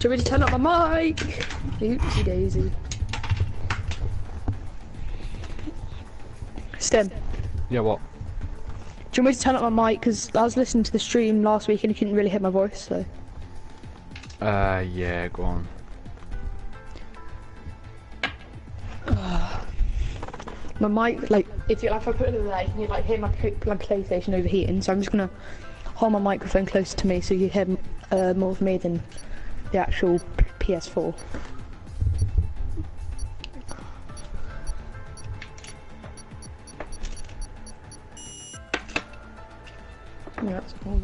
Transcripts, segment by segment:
Do you want me to turn up my mic? Oopsie daisy. Stem. Yeah, what? Do you want me to turn up my mic? Because I was listening to the stream last week and you couldn't really hear my voice, so. Yeah, go on. My mic, like, if I put it in there, you can like hear my PlayStation overheating. So I'm just gonna hold my microphone closer to me so you hear more of me than the actual PS4. Yeah, that's cool.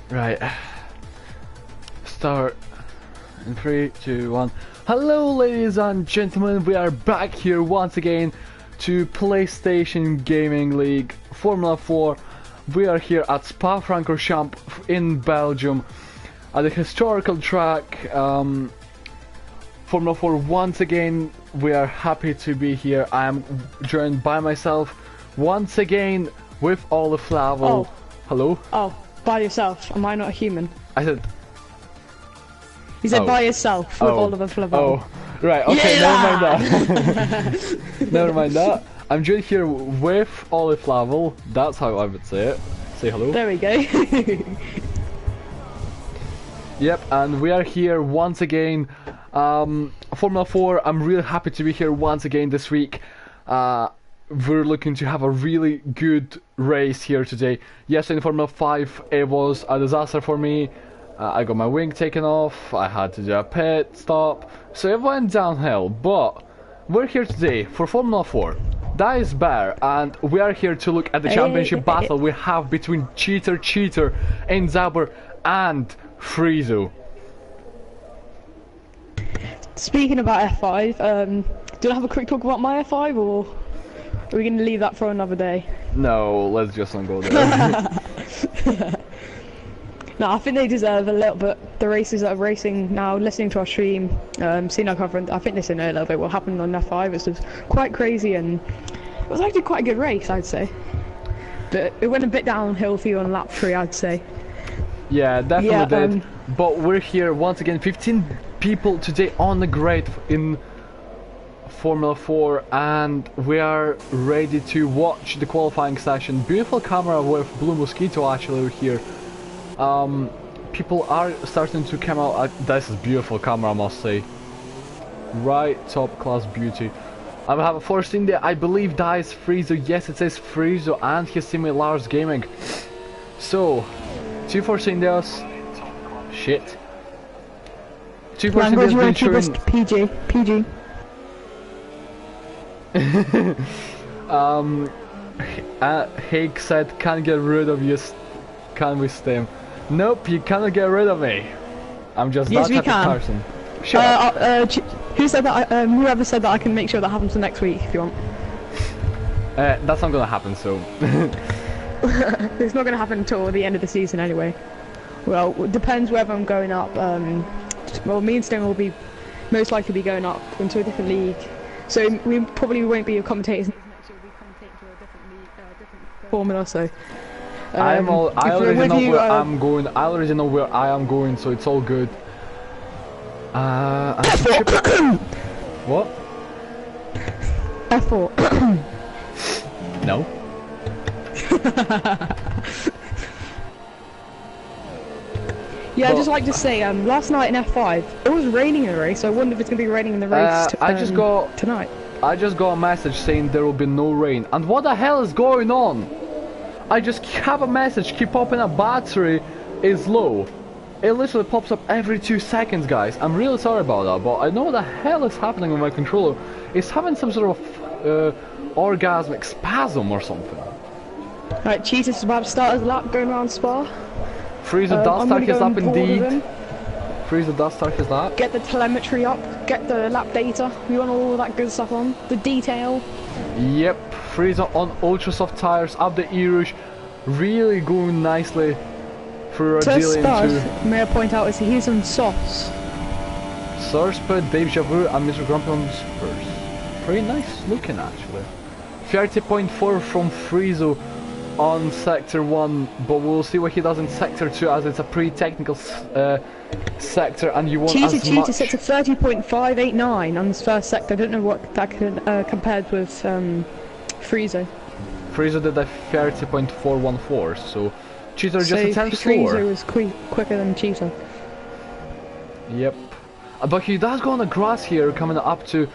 Right. Start in 3, 2, 1. Hello ladies and gentlemen, we are back here once again to PlayStation Gaming League Formula 4. We are here at Spa-Francorchamps in Belgium at the historical track. Formula 4 once again. We are happy to be here. I am joined by myself once again with Olaflavo. Oh. Hello? Oh, by yourself. Am I not a human? I said... You said Oh. by yourself with Oliver Flavon. Oh, right, okay, Yeah! never mind that. Never mind that. I'm joined here with Olaflavo. That's how I would say it. Say hello. There we go. Yep, and we are here once again. Formula 4, I'm really happy to be here once again this week. We're looking to have a really good race here today. Yes, in Formula 5 it was a disaster for me. I got my wing taken off, I had to do a pit stop, so it went downhill. But we're here today for Formula 4. That is Bear, and we are here to look at the championship battle we have between Cheater, and Zabur and Friezo. Speaking about F5, do you want to have a quick talk about my F5, or are we going to leave that for another day? No, let's just not go there. No, I think they deserve a little bit. The racers that are racing now, listening to our stream, seeing our coverage, I think they know a little bit what happened on F5. It was quite crazy, and it was actually quite a good race, I'd say. But it went a bit downhill for you on lap 3, I'd say. Yeah, definitely did. But we're here once again, 15 people today on the grid in Formula 4, and we are ready to watch the qualifying session. Beautiful camera with Blue Mosquito actually here. People are starting to come out. This is beautiful camera, I must say. Right, top class beauty. I have a Force India. I believe that is Friezo. Yes, it says Friezo and his teammate Lars Gaming. So, 2 Force Indias. Shit. 2 Force Indias being shown. PG. Hake said, "Can't get rid of you. Can we stem?" Nope, you cannot get rid of me. I'm just that type of person. Shut up. Who said that? Whoever said that, I can make sure that happens for next week if you want. That's not gonna happen, so. It's not gonna happen until the end of the season anyway. Well, it depends whether I'm going up. Well, me and Stone will be most likely be going up into a different league, so we probably won't be commentators next year. We'll be commentating to a different league, different formula. So. I already know where I'm going. I already know where I am going, so it's all good. What? F4. No. Yeah, I'd just like to say, last night in F5, it was raining in the race, so I wonder if it's going to be raining in the race tonight. I just got a message saying there will be no rain. And what the hell is going on? I just have a message keep popping up, battery is low. It literally pops up every 2 seconds, guys. I'm really sorry about that, but I know what the hell is happening with my controller. It's having some sort of orgasmic spasm or something. Right, Jesus is about to start his lap going around Spa. Friezo does start his lap indeed. Friezo does start his lap. Get the telemetry up, get the lap data. We want all that good stuff on. The detail. Yep, Friezo on ultra soft tires, up the E-Rouge, really going nicely through Brazilian too. May I point out is he's on softs. Sourceped, Dave Javur and Mr. Grumpy on Spurs. Pretty nice looking actually. 30.4 from Friezo on Sector 1, but we'll see what he does in Sector 2 as it's a pretty technical sector and you want as much... Cheetah sits at 30.589 on this first sector. I don't know what that compared with Friezo. Friezo did a 30.414, so Cheetah just a 10 slower. Friezo was quicker than Cheetah. Yep. But he does go on the grass here, coming up to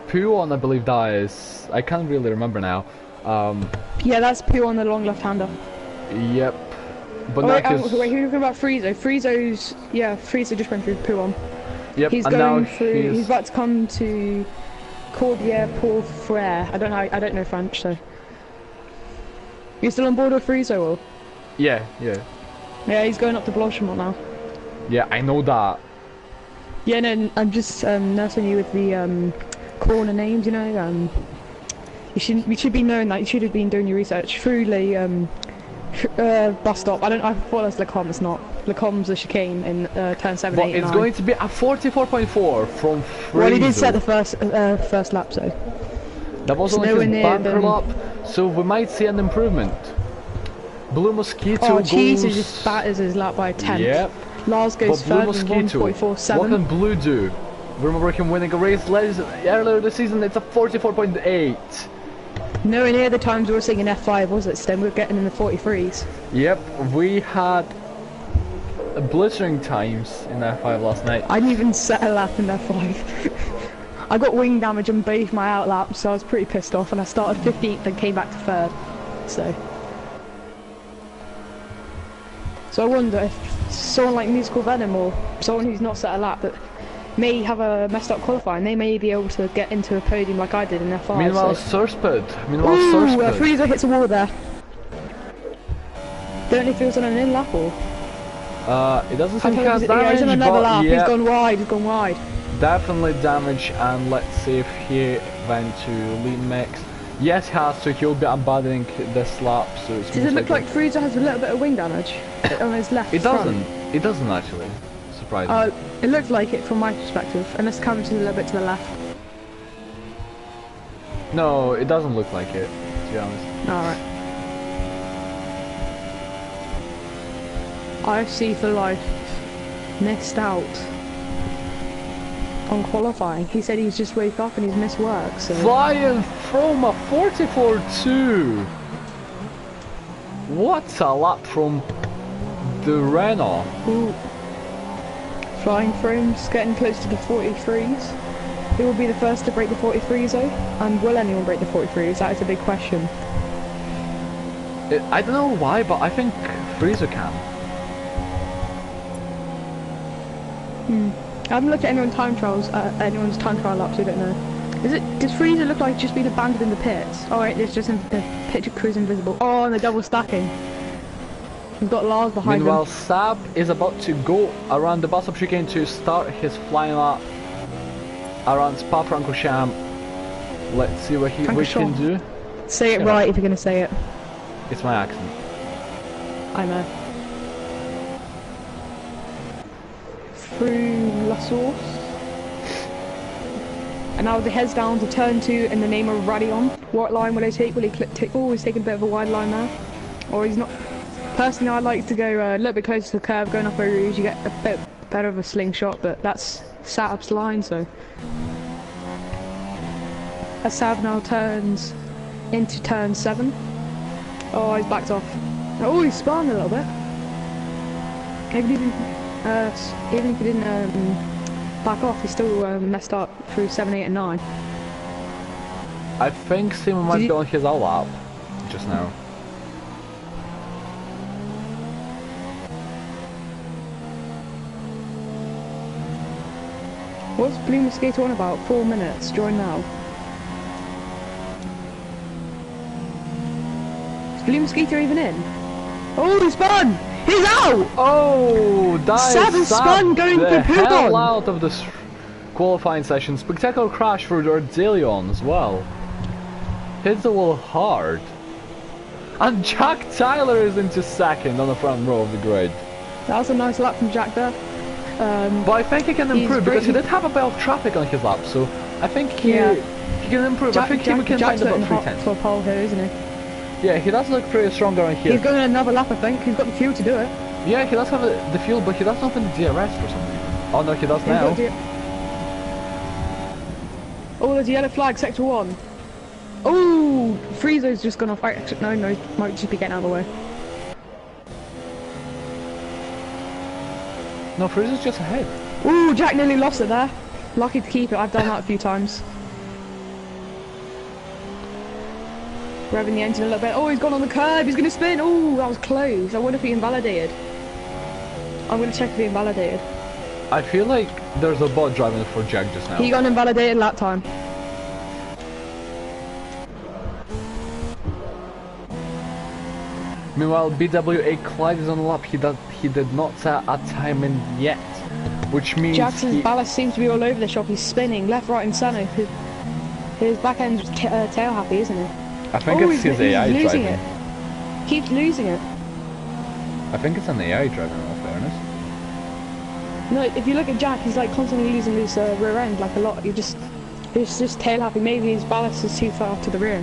Puon, I believe that is. I can't really remember now. Yeah, that's Poo on the long left-hander. Yep. But wait, who are you talking about? Friezo. Friezo's... Yeah, Friezo just went through Puon. Yep, he's and going now through... He's about to come to Cordier pour Frere. I don't know French, so... You still on board with Friezo, or...? Yeah. Yeah, he's going up to Blanchemont now. Yeah, I know that. Yeah, no, I'm just nursing you with the corner names, you know. You should be knowing that. You should have been doing your research through the bus stop. I thought it was Lecombe. It's not. Lecombe's the chicane in turn 7, but 8, it's 9. going to be a 44.4 from Friezo. Well, he did set the first lap, so. That was only his bunker lap, so we might see an improvement. Blue Mosquito goes... Cheetah just batters his lap by 10. Yep. Lars goes third with 1.47. What can Blue do? Remember him winning a race earlier this season, it's a 44.8. Nowhere near the times we were seeing in F5, was it, Stem? We were getting in the 43s. Yep, we had blistering times in F5 last night. I didn't even set a lap in F5. I got wing damage on both my out laps, so I was pretty pissed off, and I started 15th and came back to 3rd. So I wonder if someone like Musical Venom or someone who's not set a lap but may have a messed up qualifying, they may be able to get into a podium like I did in F5. Meanwhile, Sursped. Friezo hits a wall there. Don't know if he was on an in lap or... it doesn't seem he has damage, yeah, he's on another lap, yeah, he's gone wide. Definitely damage, and let's see if he went to lead mix. Yes, he has to. He'll be abandoning this lap, so it's... Does it look like Friezo has a little bit of wing damage on his left It front? doesn't. It doesn't actually. Surprisingly. It looked like it from my perspective, unless Cameron's a little bit to the left. No, it doesn't look like it, to be honest. Alright. IFC for life missed out on qualifying. He said he's just woke up and he's missed work, so... Flying from a 44.2! What a lap from the Renault. Ooh. Flying frames, getting close to the 43s. Who will be the first to break the 43s though? And will anyone break the 43s? That is a big question. I don't know why, but I think Friezo can. I haven't looked at anyone's time trial laps, I don't know. Does Friezo look like just being abandoned in the pits? Oh wait, there's just the pit crew's invisible. Oh, and the double stacking. We've got Lars behind him. Meanwhile, Sab is about to go around the bus stop chicane to start his flying lap around Spa-Francorchamps. Let's see what we can do. Say it right if you're going to say it. It's my accent. I know. Through La Source. And now the heads down to turn 2 in the name of Radion. What line will he take? Will he take? Oh, he's taking a bit of a wide line now. Or he's not. Personally, I like to go a little bit closer to the curve, going off Eau Rouge. You get a bit better of a slingshot, but that's Saab's line, so. As Saab now turns into turn 7. Oh, he's backed off. Oh, he's spun a little bit. Even if he didn't back off, he still messed up through 7, 8 and 9. I think Simon might be on his out lap just now. What's Blue Mosquito on about? 4 minutes. Join now. Is Blue Mosquito even in? Oh, he spun! He's out! Oh, Saab spun going the through hell Pudon. out of this qualifying session. Spectacular crash for Ardelion as well. Hits the wall hard. And Jack Tyler is into second on the front row of the grid. That was a nice lap from Jack there. But I think he can improve because he did have a bit of traffic on his lap, so I think he can improve. I think he can find about 310. For pole here, isn't he? Yeah, he does look pretty stronger on here. He's going another lap, I think. He's got the fuel to do it. Yeah, he does have the fuel, but he doesn't have the DRS for some reason. Oh no, he does now. Oh, there's a yellow flag, sector 1. Oh, Friezo's just gone off. No, he might just be getting out of the way. No, Friezo's just ahead. Ooh, Jack nearly lost it there. Lucky to keep it. I've done that a few times. Revving the engine a little bit. Oh, he's gone on the curb. He's going to spin. Oh, that was close. I wonder if he invalidated. I'm going to check if he invalidated. I feel like there's a bot driving for Jack just now. He got invalidated lap time. Meanwhile, BWA Clyde is on the lap. He did not set a time in yet, which means Jackson's ballast seems to be all over the shop. He's spinning left, right, and centre. His back end's tail happy, isn't he? I think it's his AI losing driving. It. Keeps losing it. I think it's an AI driving, in all fairness. No, if you look at Jack, he's like constantly losing his rear end, like a lot. He's just tail happy. Maybe his ballast is too far to the rear.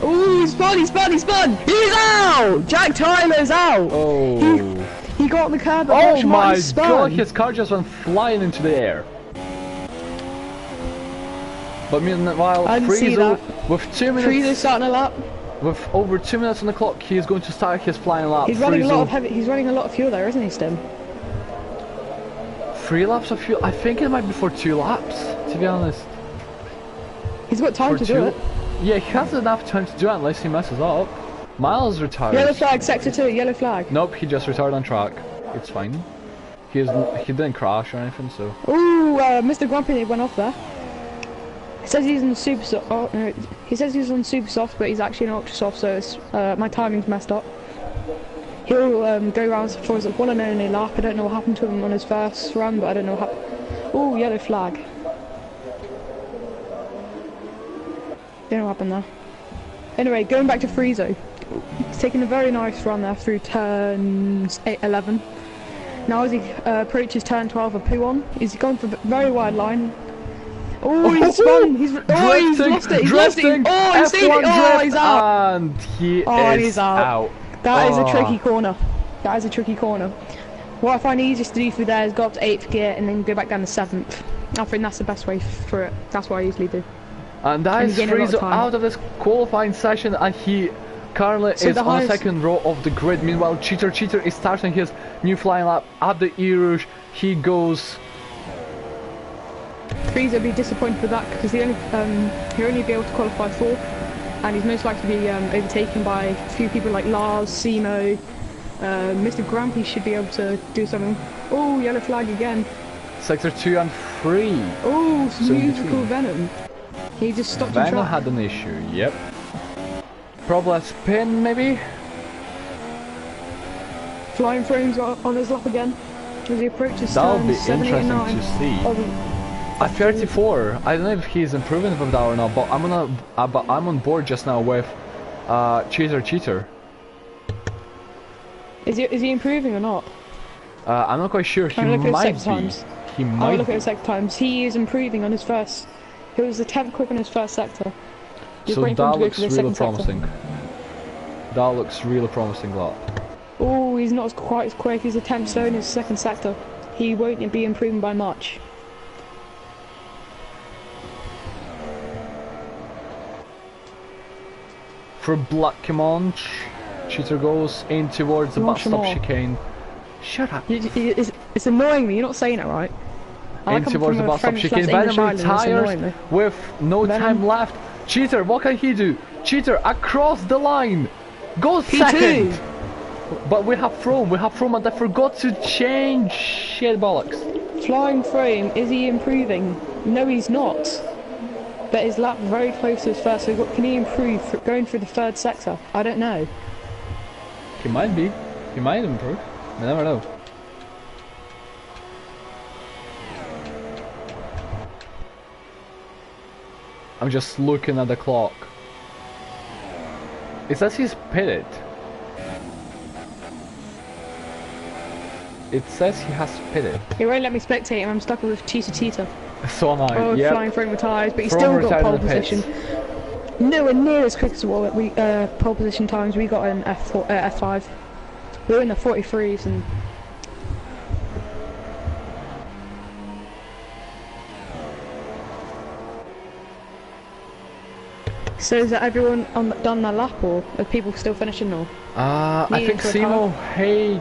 Oh, he spun! He's out! Jack Tyler's out! Oh. He got on the curb. Oh my god, his car just went flying into the air. But meanwhile, Friezo, with 2 minutes... Friezo's starting a lap. With over 2 minutes on the clock, he is going to start his flying lap. He's running a lot of fuel there, isn't he, Stim? 3 laps of fuel? I think it might be for 2 laps, to be honest. He's got time to do it. Yeah, he has enough time to do it unless he messes up. Miles retired. Yellow flag, sector 2, yellow flag. Nope, he just retired on track. It's fine. He didn't crash or anything, so... Ooh, Mr. Grumpy went off there. He says he's on super soft. Oh no, he says he's on super soft, but he's actually on ultra soft. So it's, my timing's messed up. He'll go around for his one and only lap. I don't know what happened to him on his first run, but I don't know what happened. Ooh, yellow flag. Don't know what happened there. Anyway, going back to Friezo. He's taking a very nice run there through turns 11. Now as he approaches turn 12 of P1, he's gone for a very wide line. Oh, he's spun! He's lost it! He's lost it! Oh, he's seen it! Oh, he's out! And he is out. That is a tricky corner. That is a tricky corner. What I find easiest to do through there is go up to 8th gear and then go back down to 7th. I think that's the best way for it. That's what I usually do. And that is Friezo out of this qualifying session, and he currently is on the second row of the grid. Meanwhile, Cheater is starting his new flying lap at the E-Rouge. He goes... Friezo will be disappointed with that because he'll only be able to qualify 4th, and he's most likely to be overtaken by a few people like Lars, Simo, Mr. Grumpy should be able to do something. Oh, yellow flag again. Sector 2 and 3. Oh, musical Venom. He just stopped the track. Venom had an issue, yep. Probably a spin, maybe? Flying frames on his lap again as he approaches That'll turns be 7, interesting 8, 9. to see. At 34, I don't know if he's improving with that or not, but I'm on board just now with Cheater. Is he improving or not? I'm not quite sure. He might be. He might. I'll look at his sector times. He is improving on his first. He was the 10th quick on his first sector. So that looks really promising. That looks really promising, lot. Oh, he's not quite as quick. He's a 10th slow in his second sector. He won't be improving by much. For Black Command, Cheater goes in towards the bus stop chicane. Shut up. It's annoying me. You're not saying it right. In towards the bus stop chicane. Venom retires with no time left. Cheater, what can he do? Cheater across the line. Goes second. But we have From and I forgot to change. Shit bollocks. Flying Frame, is he improving? No, he's not. But his lap very close to his first, so what can he improve for going through the 3rd sector? I don't know. He might be. He might improve. You never know. I'm just looking at the clock. It says he's pitted. it says he has pitted. He won't let me spectate him. I'm stuck with Cheetah. So am I. Oh, yep. flying frame with tyres, but he's From still got retired pole in the pits. position. Nowhere near as quick as what we pole position times we got in F5. We were in the 43s and. So is that everyone done their lap, or are people still finishing or? I think Simo, Haig.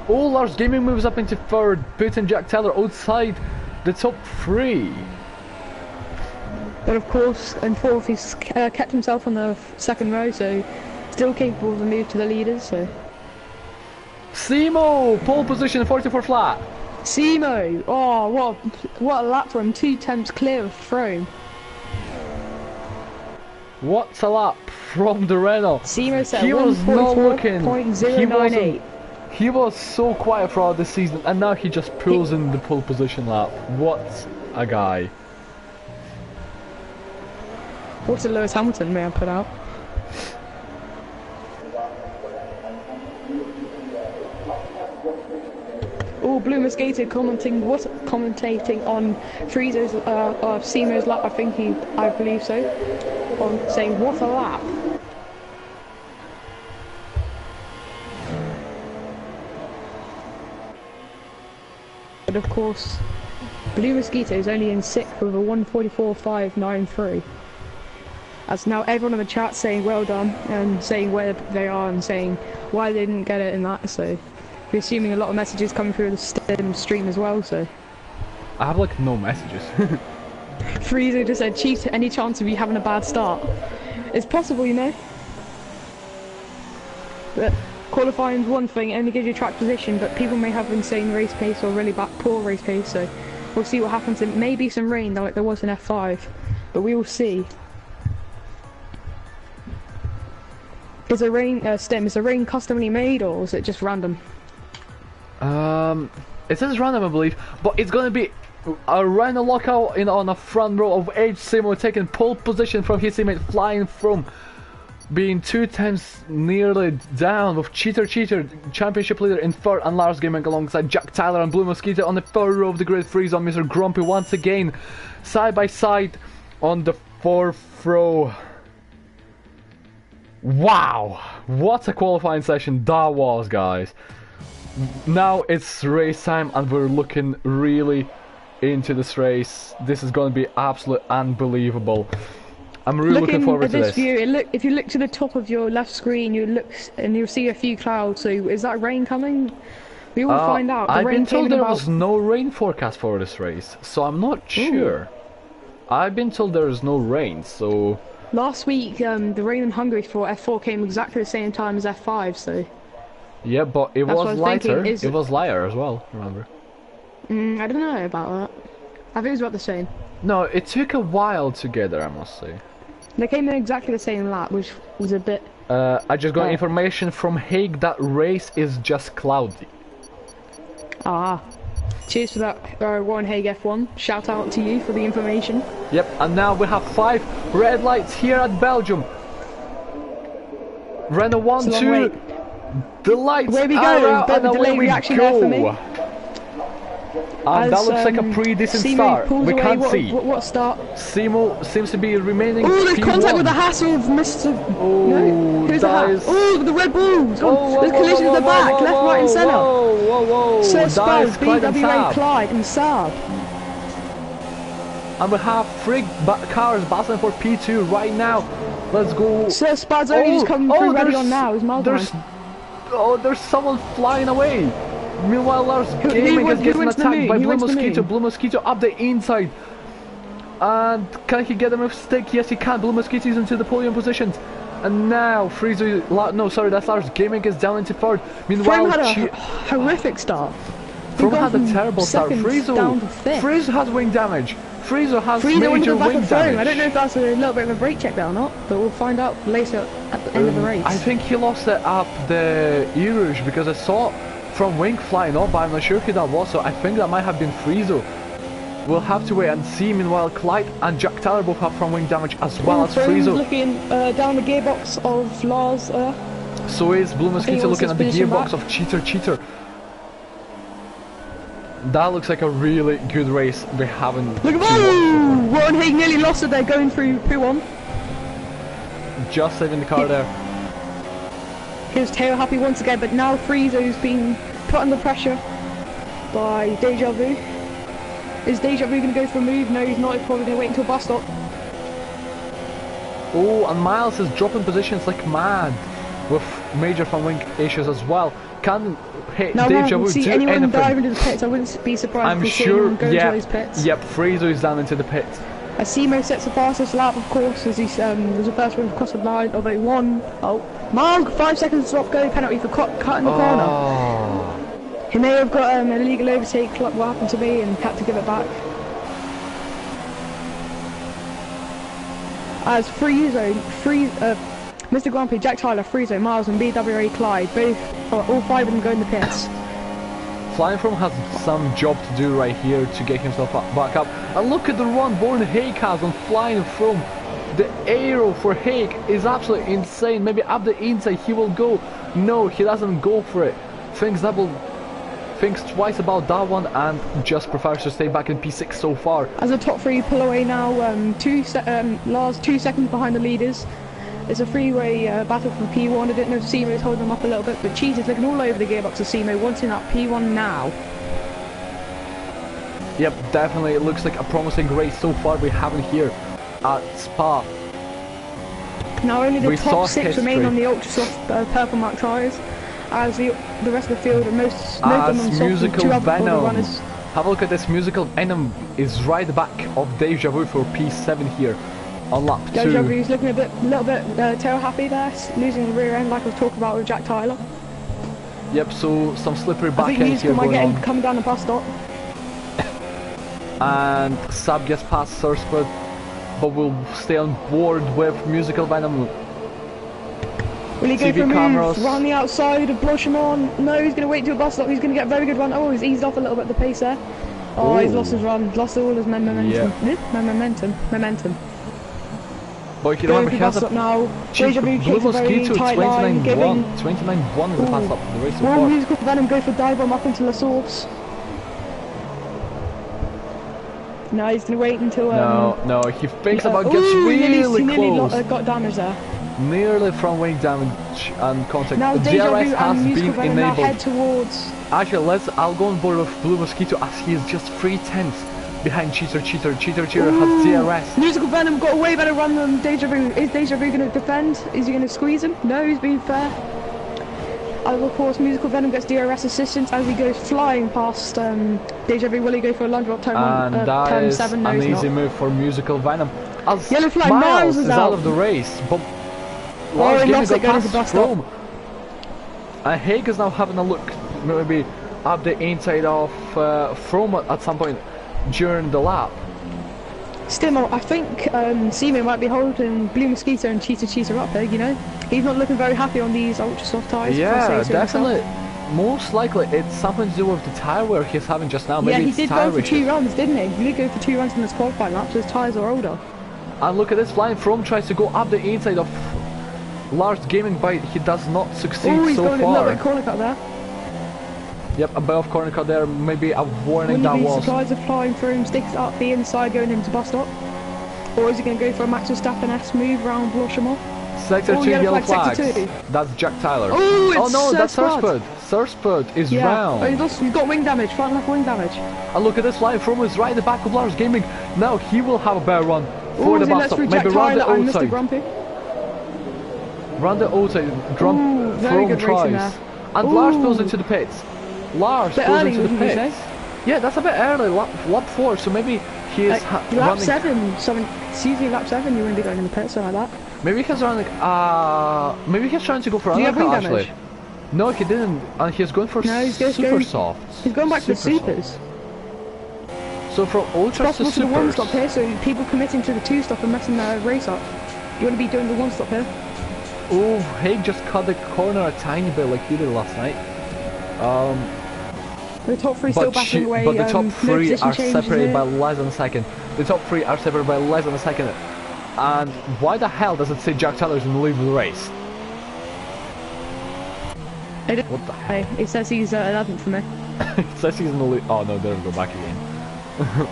Oh, Lars Gaming moves up into third, putting Jack Taylor outside the top 3. But of course, in fourth, he's kept himself on the second row, so still capable of a move to the leaders. So. Simo, pole position, 44 flat. Simo, oh what a lap for him! 2 temps clear of throne. What's a lap from the Renault? Simo said he was not looking. 0.098. He was so quiet throughout the season, and now he just pulls in the pole position lap. What a guy! What's a Lewis Hamilton may I put out? Oh, Blue Mosquito commentating on Friezo's Simo's lap. I believe so. On saying what a lap. But of course, Blue Mosquito is only in 6th with a 1:44.593. As now everyone in the chat saying well done and saying where they are and saying why they didn't get it in that. So we're assuming a lot of messages coming through the stream as well. So I have like no messages. Friezo just said, "Cheat, any chance of you having a bad start?" It's possible, you know. But qualifying is one thing, it only gives you track position, but people may have insane race pace or really poor race pace, so we'll see what happens. It may be some rain like there was in F5, but we will see. Is the rain, Stim, is the rain customly made or is it just random? It says random, I believe, but it's gonna be a random lockout on the front row of H. Simo taking pole position from his teammate, flying from being 2 times nearly down with Cheater championship leader in third, and Lars Gaming alongside Jack Tyler and Blue Mosquito on the third row of the grid. Freeze on Mr. Grumpy once again side by side on the 4th row. Wow, what a qualifying session that was, guys. Now it's race time and we're looking really into this race. This is going to be absolutely unbelievable. I'm really looking forward to this. View, if you look to the top of your left screen, you'll see a few clouds. So is that rain coming? We will find out. I've been told there was no rain forecast for this race, so I'm not sure. I've been told there is no rain, so... Last week, the rain in Hungary for F4 came exactly the same time as F5, so... Yeah, but it was lighter. It was lighter as well, remember? I don't know about that. I think it was about the same. No, it took a while to get there, I must say. They came in exactly the same lap, which was a bit... I just got information from Haig that race is just cloudy. Ah. Cheers for that, Warren Haig F1. Shout out to you for the information. Yep, and now we have 5 red lights here at Belgium. Renault 1, 2... The lights Where we go? out, and away we go. That looks like a pretty decent start. We can't see. What start? Simo seems to be remaining. Oh, there's contact with the Hassel of Mr. Oh, no? Who's the Hassel? Oh, the Red Bulls. There's collision in the back, left, right, and centre. Whoa. Sir Spaz, BWA, Clyde, and Saab. And we have 3 cars battling for P2 right now. Let's go. Sir Spaz only just coming through ready on now. He's miles behind. Oh, there's someone flying away. Meanwhile, Lars Gaming is getting attacked by Blue Mosquito. Blue Mosquito up the inside. And can he get a mistake? Yes, he can. Blue Mosquito is into the podium positions. And now, Friezo... No, sorry, that's Lars Gaming is down into third. Meanwhile, Frome had a horrific start. Frome had a terrible start. Friezo has wing damage. Friezo has major wing damage. I don't know if that's a little bit of a brake check there or not, but we'll find out later at the end of the race. I think he lost it up the Erouge because I saw from wing flying up, but I'm not sure who that was, so I think that might have been Friezo. We'll have to wait and see. Meanwhile, Clyde and Jack Tyler both have from wing damage as well as Friezo. Looking down the gearbox of Lars. So is Blue Mosquito looking at the gearbox of Cheater. That looks like a really good race we haven't. Look at that! Warren Haig nearly lost it there going through P1. Just saving the car there. Here's Teo happy once again, but now Friezo's been put under pressure by Deja Vu. Is Deja Vu going to go for a move? No, he's not. He's probably going to wait until bus stop. Oh, and Miles is dropping positions like mad with major front wing issues as well. Can hit now, Deja Vu see do anyone anything? dive into the pits. I wouldn't be surprised I'm if we see sure. anyone go into those pits. Yep. Friezo is down into the pits. Simo sets the fastest lap, of course, as he's was the first one across the line. Although he won. Oh, Mark, 5 seconds off go penalty for cutting the corner. He may have got an illegal overtake, like what happened to me, and had to give it back. As Mr. Grand Prix, Jack Tyler, Friezo, Miles and BWA Clyde, all 5 of them go in the pits. Flying From has some job to do right here to get himself back up. And look at the run Born Haig has on Flying From. The aero for Haig is absolutely insane. Maybe up the inside he will go. No, he doesn't go for it. Thinks twice about that one and just prefers to stay back in P6 so far. As the top 3 pull away now, last 2 seconds behind the leaders. It's a three-way battle for P1. I didn't know if Simo was holding them up a little bit, but Cheese is looking all over the gearbox of Simo, wanting that P1 now. Yep, definitely. It looks like a promising race so far we haven't here at Spa. Now only the top 6 remain on the ultra soft purple mark tyres, as the rest of the field are most of them on soft with 2 other runners. Have a look at this. Musical Venom is right back of Deja Vu for P7 here on lap 2. Deja Vu's looking a little bit tail happy there, losing the rear end like I was talking about with Jack Tyler. Yep, so some slippery back end here might going get on. Coming down the bus stop. And Sab gets past Surspud, but will stay on board with Musical Venom. Will he go for a move around the outside of Blochemont? No, he's going to wait till a bus stop. He's going to get a very good run. Oh, he's eased off a little bit the pace there. Oh, he's lost his run. Lost all his momentum. Momentum. But he remember he has a now. Deja Vu takes a very tight line, giving 29-1 is the pass up the race so far. Will Musical Venom go for dive bomb up into La Source? No, he's going to wait until... no, he thinks about gets really close. Nearly got damage there. Nearly front wing damage and contact. Now Deja Vu DRS has and Musical been Venom now enabled. head towards... Actually, I'll go on board with Blue Mosquito as he is just 3/10 behind Cheater has DRS. Musical Venom got a way better run than Deja Vu. Is Deja Vu going to defend? Is he going to squeeze him? No, he's being fair. Of course, Musical Venom gets DRS assistance as he goes flying past Deja Vu. Will he go for a lunge drop turn 1? And that is 7? No, an easy not. move for Musical Venom. As Yellow flag, Miles is out of the race, but he lost it going to bus stop. And Haig is now having a look, maybe up the inside of From at some point during the lap. Still, I think Simo might be holding Blue Mosquito and Cheetah up there, you know? He's not looking very happy on these ultra soft tyres. Yeah, definitely. Most likely it's something to do with the tyre wear he's having just now. Maybe he did go for 2 runs, didn't he? He did go for 2 runs in this qualifying lap, so his tyres are older. And look at this, Flying From tries to go up the inside of Lars Gaming, but he does not succeed so far. He's going a little bit corner cut there. Yep, a bit of corner cut there, maybe a warning that was. Will he be surprised of Flying From, sticks up the inside going into bus stop? Or is he going to go for a Max Verstappen-esque move round Blochemont? Sector 2 yellow flags. That's Jack Tyler. Oh no, that's Surspud. Surspud is round. Oh, he's got wing damage, front left wing damage. And look at this, Flying From is right at the back of Lars Gaming. Now he will have a better run for the bus stop. Maybe round the outside. Round the outside, From tries. And Lars goes into the pits. Lars goes into the pits. Yeah, that's a bit early, lap 4, so maybe he is lap 7, it's usually lap 7 you wouldn't be going in the pits, something like that. Maybe he's running, maybe he's trying to go for another car actually. No, he didn't, and he's going for super softs. He's going back to the supers. So from ultras to supers. The 1 stop here, so people committing to the 2 stop and messing the race up. You want to be doing the 1 stop here. Oh, Haig just cut the corner a tiny bit like he did last night. The top 3 still backing away. But the top 3 are separated by less than a second. The top 3 are separated by less than a second. And why the hell does it say Jack Tyler's in the lead of the race? What the hell? It says he's 11th for me. It says he's in the lead. Oh no, there we go, back again.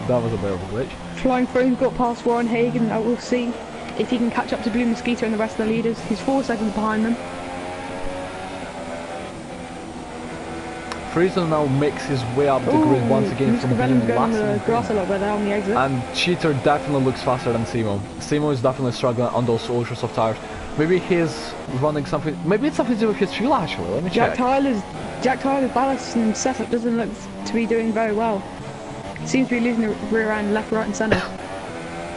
That was a bit of a glitch. Flying Throne's got past Warren Hagen. I will see if he can catch up to Blue Mosquito and the rest of the leaders. He's 4 seconds behind them. Frieza now makes his way up the grid once again from being last. The grass a little bit there on the exit. And Cheater definitely looks faster than Simo. Simo is definitely struggling on those ultra soft tires. Maybe he's running something. Maybe it's something to do with his fuel actually. Let me check. Jack Tyler's ballast and setup doesn't look to be doing very well. Seems to be losing the rear end left, right, and centre.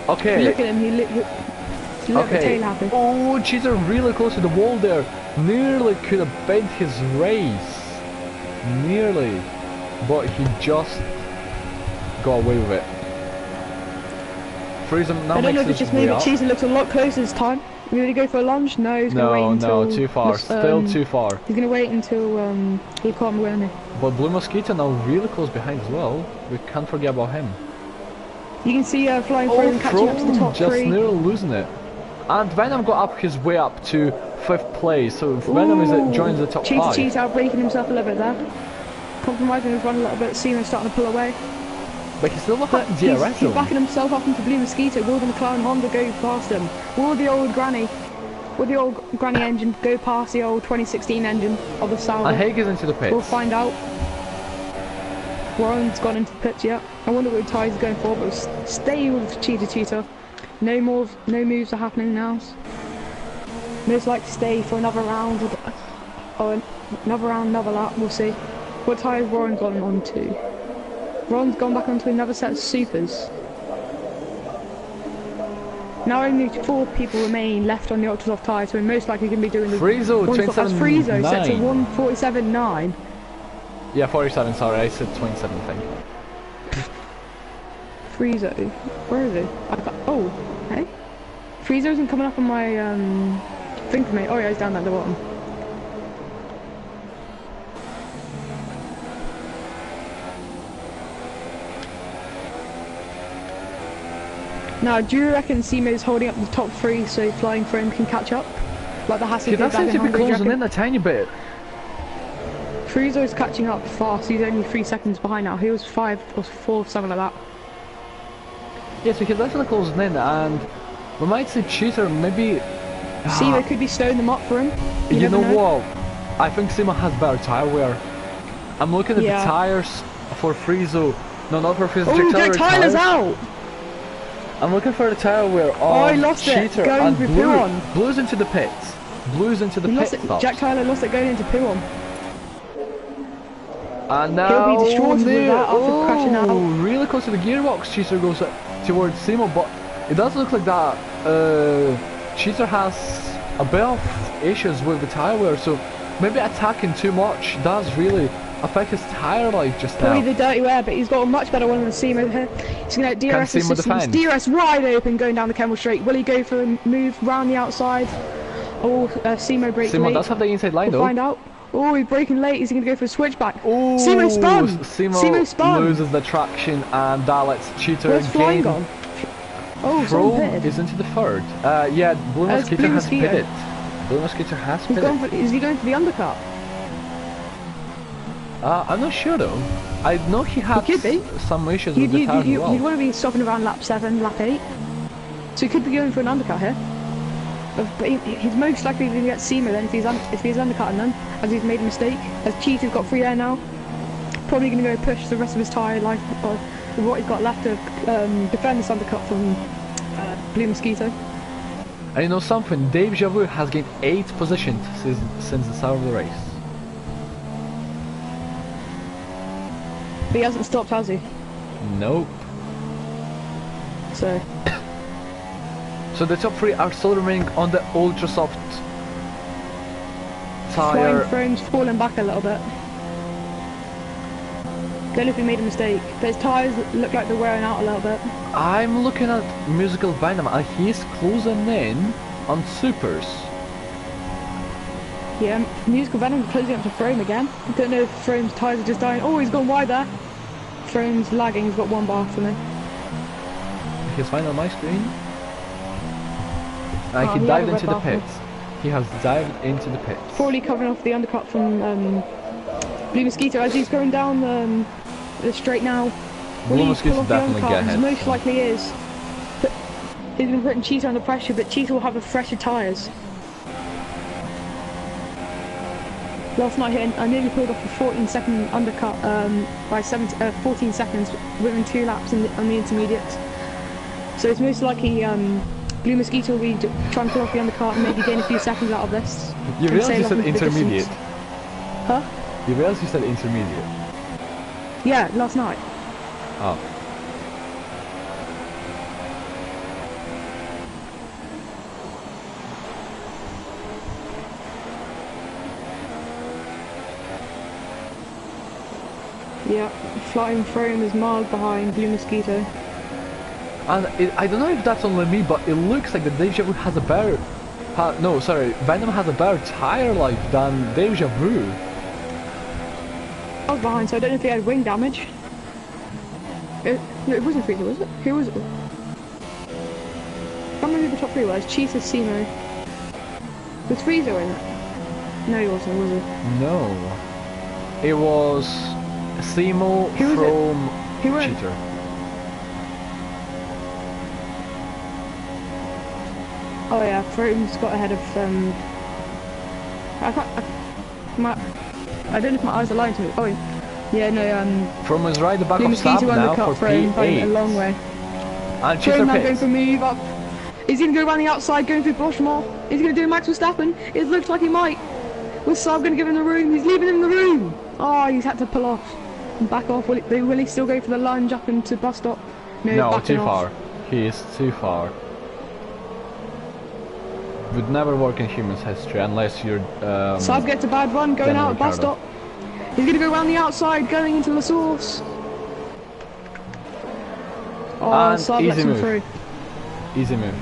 Okay. Look at him. He's a little bit tail happy. Oh, Cheater really close to the wall there. Nearly could have bent his race. Nearly, but he just got away with it. Frieza now I don't know if makes it's just his me, way but up. Cheater looks a lot closer this time. You going to go for a lunge? No, he's going to wait until... No, too far. Still too far. He's going to wait until he can't win it. But Blue Mosquito now really close behind as well. We can't forget about him. You can see Flying Throne catching up to the top just three. nearly losing it. And Venom got up his way up to 5th place, so Venom joins the top 5. Cheater outbreaking himself a little bit there. Compromising his run a little bit. Seamus starting to pull away. But he still has DRS. He's backing himself up into Blue Mosquito. Will the McLaren Honda go past him? Will the old granny engine go past the old 2016 engine of the Sauber? And Haig is into the pits. We'll find out. Warren's gone into the pits yet. I wonder what Ty's going for, but stay with Cheater. No moves are happening now. Most likely stay for another round or another lap. We'll see. What tyre has Warren gone on to? Warren's gone back onto another set of supers. Now only 4 people remain left on the ultra soft tyre, so we're most likely going to be doing the Friezo 27.9. set to 1:47.9. Yeah, 47. Sorry, I said 27. Thing. Friezo, where is he? Oh, hey. Friezo isn't coming up on my thing for me. Oh yeah, he's down at the bottom. Now, do you reckon Simo's holding up the top 3 so Flying Frame can catch up? Like the Hassan He does seem to be closing in a tiny bit. Friezo's catching up fast. He's only 3 seconds behind now. He was 5 or 4, something like that. Yes, we can definitely close in, and we might see Cheater maybe. Simo could be stowing them up for him. You know what? I think Simo has better tyre wear. I'm looking at the tyres for Friezo. No, not for Friezo. Oh, Jack Tyler's out! I'm looking for the tyre wear on he lost Cheater it. Going and Blue. Blue's into the pits. Blue's into the pits. Jack Tyler lost it going into P1. And now he'll be destroyed with that after crashing out. Really close to the gearbox. Cheater goes towards Simo, but it does look like that Cheater has a bit of issues with the tyre wear, so maybe attacking too much does really affect his tyre life just now. Probably the dirty wear, but he's got a much better one than Simo here. He's going to DRS systems. DRS wide open going down the Kemmel Straight. Will he go for a move round the outside? Or Simo breaks late? Simo does have the inside line though. We'll find out. Oh, he's braking late. Is he going to go for a switchback? Oh, Simo spun! Simo spun! Loses the traction, and that lets Cheater Where's Flying gone? Oh, Pro is into the 3rd. Yeah, Blue Mosquito has pitted. Blue Mosquito has pitted. Is he going for the undercut? I'm not sure though. I know he had some issues with the tyre as well. You'd want to be stopping around lap 7, lap 8. So he could be going for an undercut here. But he's most likely going to get Simo then if he's undercutting them, as he's made a mistake. As Cheater's got free air now, probably going to go push the rest of his tyre life, or what he's got left to defend this undercut from Blue Mosquito. And you know something, Dave Javu has gained 8 positions since the start of the race. But he hasn't stopped, has he? Nope. So the top 3 are still remaining on the ultra soft tyre. Flying Throne's falling back a little bit. Don't know if he made a mistake, but his tyres look like they're wearing out a little bit. I'm looking at Musical Venom and he's closing in on supers. Yeah, Musical Venom's closing up to Frame again. I don't know if Frame's tyres are just dying. Oh, he's gone wide there. Frame's lagging, he's got 1 bar for me. He's fine on my screen. And he dived into the pits. He has dived into the pits. Probably covering off the undercut from Blue Mosquito, as he's going down the straight now. Blue Mosquito definitely get ahead. Most likely is. But he's been putting Cheetah under pressure, but Cheetah will have the fresher tyres. Last night I nearly pulled off a 14-second undercut by 14 seconds within 2 laps on the intermediates. So it's most likely Blue Mosquito will be trying to pull off the undercut and maybe gain a few seconds out of this. You realize you said intermediate? Huh? You realize you said intermediate? Yeah, last night. Oh. Yeah, Flying Throne is miles behind Blue Mosquito. And I don't know if that's only me, but it looks like the Deja Vu has a better... no, sorry, Venom has a better tire life than Deja Vu. I was behind, so I don't know if he had wing damage. No, it wasn't Frieza, was it? Who was it? I can't remember who the top 3 was. Cheetah, Simo. Was Frieza in it? No, he wasn't, was he? No. It was... Simo from Cheater. Oh yeah, Throne's got ahead of I don't know if my eyes are lying to me. Oh yeah, no. From his right, the back Blue of Slap now for P8. A long way. And Cheater now pits. going for a move up. He's gonna go around the outside, going through Boschmore. He's gonna do Max Verstappen. It looks like he might. Was Saab gonna give him the room? He's leaving him the room. Oh, he's had to pull off. Back off. Will he still go for the lunge up into bus stop? No, too far. He is too far. Would never work in humans history unless you're. Saab gets a bad run going out at bus stop. He's gonna go around the outside, going into the source. Oh, Saab lets him through. Easy move.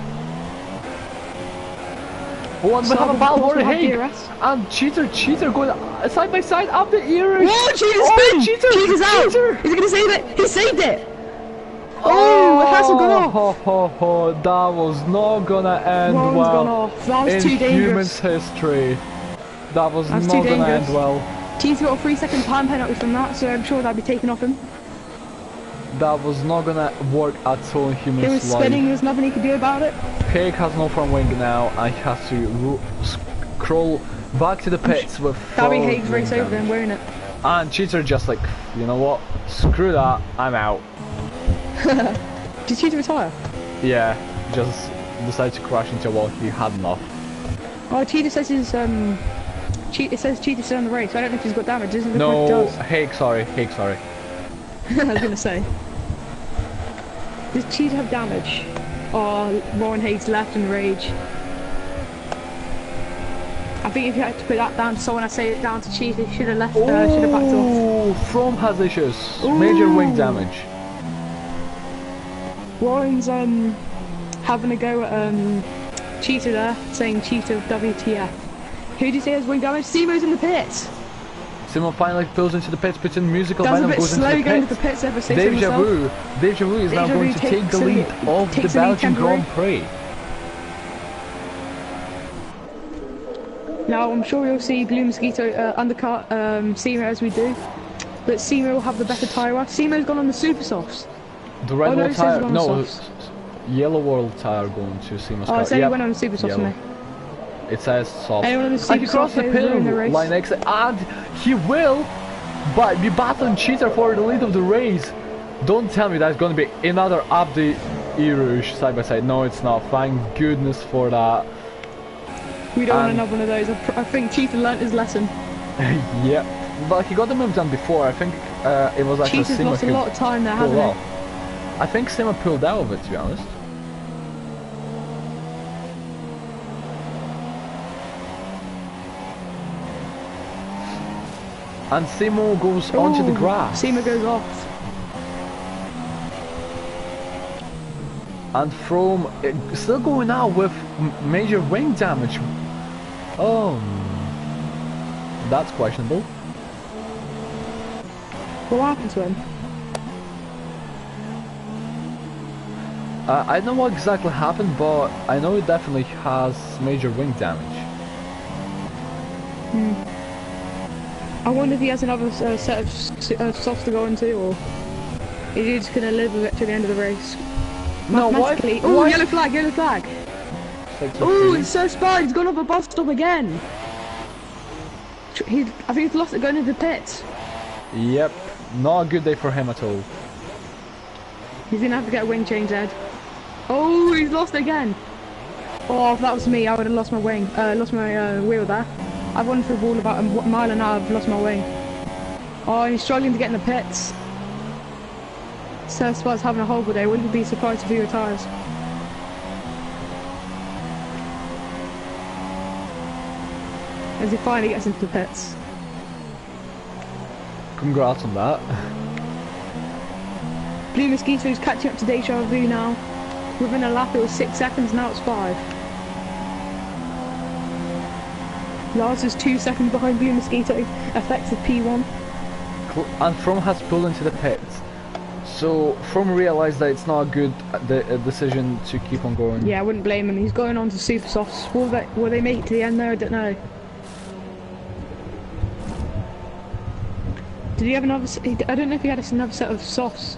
Oh, and we have a battle over Haig. And Cheater going side by side up the ears. Whoa, Cheater's spin! Cheater's out! He's gonna save it! He saved it! Oh, it hasn't gone off! That was not gonna end well. Gone off. That was too dangerous. Humans history. That was not gonna end well. Cheater got a 3-second time penalty from that, so I'm sure that'd be taken off him. That was not gonna work at all in humans' life. He was spinning, there's nothing he could do about it. Haig has no front wing now, and he has to crawl back to the pits with That'll be Haig's race over then, won't it? And Cheater just like, you know what, screw that, I'm out. Did Cheater retire? Yeah, just decided to crash into a wall, he had enough. Oh, Cheater says his, it says Cheater's still in the race, I don't know if he's got damage, doesn't look no, like he does. Haig, sorry. I was gonna say. Does Cheetah have damage? Oh, Warren Haig's left in rage. I think if you had to put that down to someone, I'd say it down to Cheetah. He should have left. Should have backed off. Oh, From has issues. Major wing damage. Warren's having a go at Cheetah there, saying Cheetah WTF. Who did you say has wing damage? Simo's in the pits. Simo finally pulls into the pits, puts in musical That's Venom, a bit goes slow into going the to the pits. pits ever since Deja Vu is now going to take the lead of the Belgian Grand Prix. Now I'm sure you'll see Blue Mosquito undercut Simo as we do, but Simo will have the better tyre. Simo's gone on the super softs. The red world tyre, no, yellow world tyre going to Simo's car. Oh, so he went on the super softs, mate. It says soft. And he crossed the pit line exit, and he will be battling Cheater for the lead of the race. Don't tell me that's going to be another Abdi Irouge side by side. No, it's not. Thank goodness for that. We don't want another one of those. I think Cheater learnt his lesson. Yep, but he got the move done before. I think it was actually Cheater's Simo lost a lot of time there, hasn't he? I think Simo pulled out of it, to be honest. And Simo goes onto the grass. Simo goes off. And From still going out with major wing damage. Oh, that's questionable. What happened to him? I don't know what exactly happened, but I know it definitely has major wing damage. I wonder if he has another set of softs to go into, or is he just gonna live with it to the end of the race? No, why? Oh, yellow flag, yellow flag. Oh, it's so spy. He's gone off a bus stop again. I think he's lost it going into the pits. Yep, not a good day for him at all. He's gonna have to get a wing change, Ed. Oh, he's lost again. Oh, if that was me, I would have lost my wing. Lost my wheel there. I've run through the wall about a mile and a half. I've lost my wing. Oh, he's struggling to get in the pits. So Spot's having a horrible day. Wouldn't be surprised if he retires. As he finally gets into the pits. Congrats on that. Blue Mosquito's catching up to Deja Vu now. Within a lap it was 6 seconds, now it's 5. Lars is 2 seconds behind Blue Mosquito, effective P1. And From has pulled into the pits. So From realised that it's not a good decision to keep on going. Yeah, I wouldn't blame him. He's going on to super softs. Will they make it to the end there? I don't know. Did he have another? I don't know if he had another set of softs.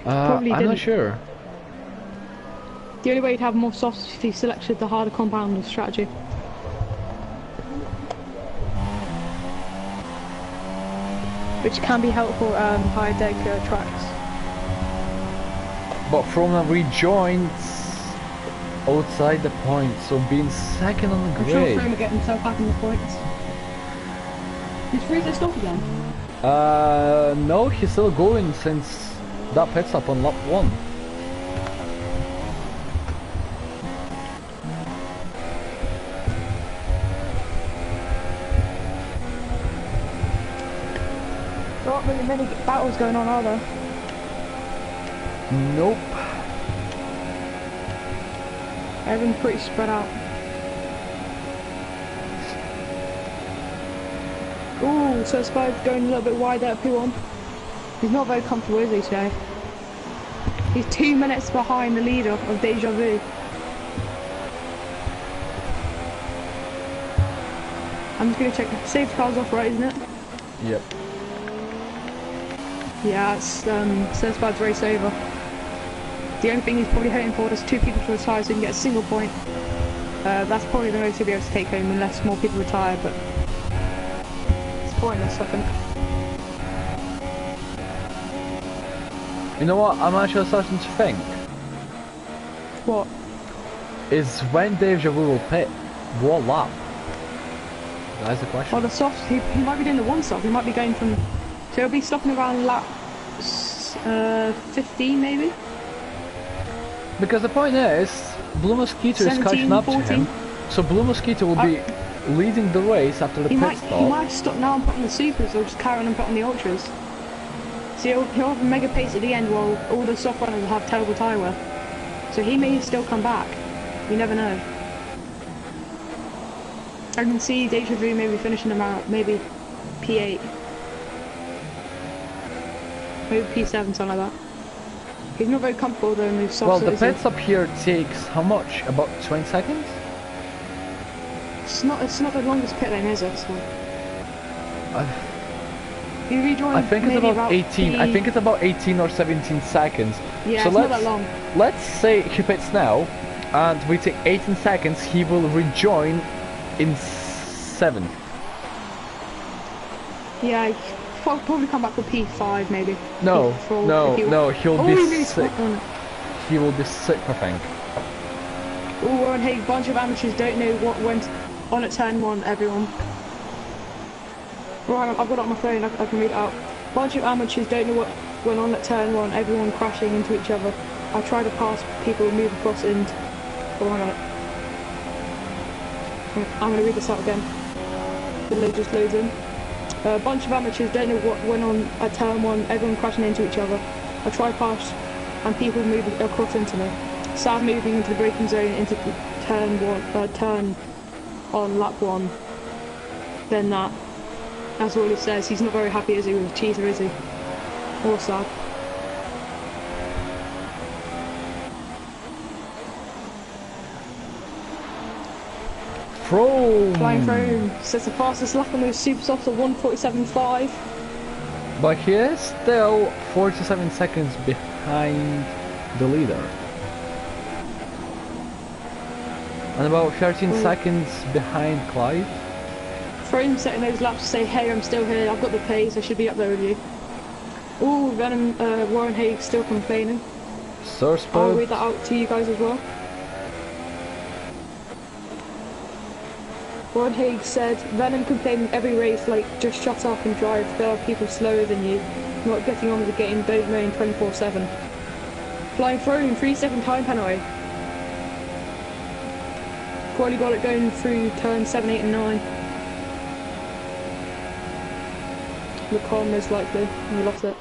Probably I'm didn't. not sure. The only way he'd have more softs is if he selected the harder compound strategy. Which can be helpful higher deck tracks. But From rejoins outside the point, so being second on the I'm grid. sure Frome will get himself back in the points. Did Fraser stop again? No, he's still going since that pit stop on lap 1. There aren't really many battles going on, are there? Nope. Everyone's pretty spread out. Ooh, so Spide's going a little bit wide at P1. He's not very comfortable, is he, today? He's 2 minutes behind the leader of Deja Vu. I'm just going to check. Safety car's off, right, isn't it? Yep. Yeah, it's so Spide's race over. The only thing he's probably hoping for is 2 people to retire so he can get a single point. That's probably the most he'll be able to take home unless more people retire, but pointless, I think. You know what I'm actually starting to think? What? Is when Deja Vu will pit, what lap? That's the question. Oh, the softs, he might be doing the one stop, he might be going from... So he'll be stopping around lap 15 maybe? Because the point is, Blue Mosquito is catching up 14. To him, so Blue Mosquito will be leading the race after the pit stop. He might stop now and put on the supers, or just carry on and put on the ultras. So he'll have a mega pace at the end while all the soft runners will have terrible tyre wear. So he may still come back. You never know. I can see Deja Vu maybe finishing him out, maybe P8. Maybe P7, something like that. He's not very comfortable though in those soft. Well, the pit stop here takes how much? About 20 seconds? It's not the longest pit lane, is it? So. I think it's about 18. I think it's about 18 or 17 seconds. Yeah, so it's not that long. Let's say he pits now, and we take 18 seconds. He will rejoin in 7. Yeah, he'll probably come back with P5 maybe. No, P4, no, he'll be really sick. He will be sick, I think. Oh, and hey, bunch of amateurs don't know what went on at turn 1, everyone. Right, I've got it on my phone, I can read it out. Bunch of amateurs don't know what went on at turn 1, everyone crashing into each other. I try to pass people, move across and... Oh, hang on. I'm going to read this out again. The load just loads in. A bunch of amateurs don't know what went on at turn 1, everyone crashing into each other. I try past and people moving across into me. Sav moving into the braking zone into turn on lap 1. Then that. That's all he says. He's not very happy, is he, with Cheetah, is he? Or Sav. From Flying Throne says the fastest lap on those super softs are 1:47.5. but he is still 47 seconds behind the leader. And about 13 seconds behind Clyde. Throne setting those laps to say, hey, I'm still here, I've got the pace, I should be up there with you. Ooh, Venom, Warren Haig still complaining. I'll read that out to you guys as well. Warren Haig said, Venom complained every race, like, just shut up and drive, there are people slower than you, not getting on with the game, don't moan 24/7. Flying Throne, 3-second time penalty. Quali got it going through turns 7, 8 and 9. The car most likely, and we lost it.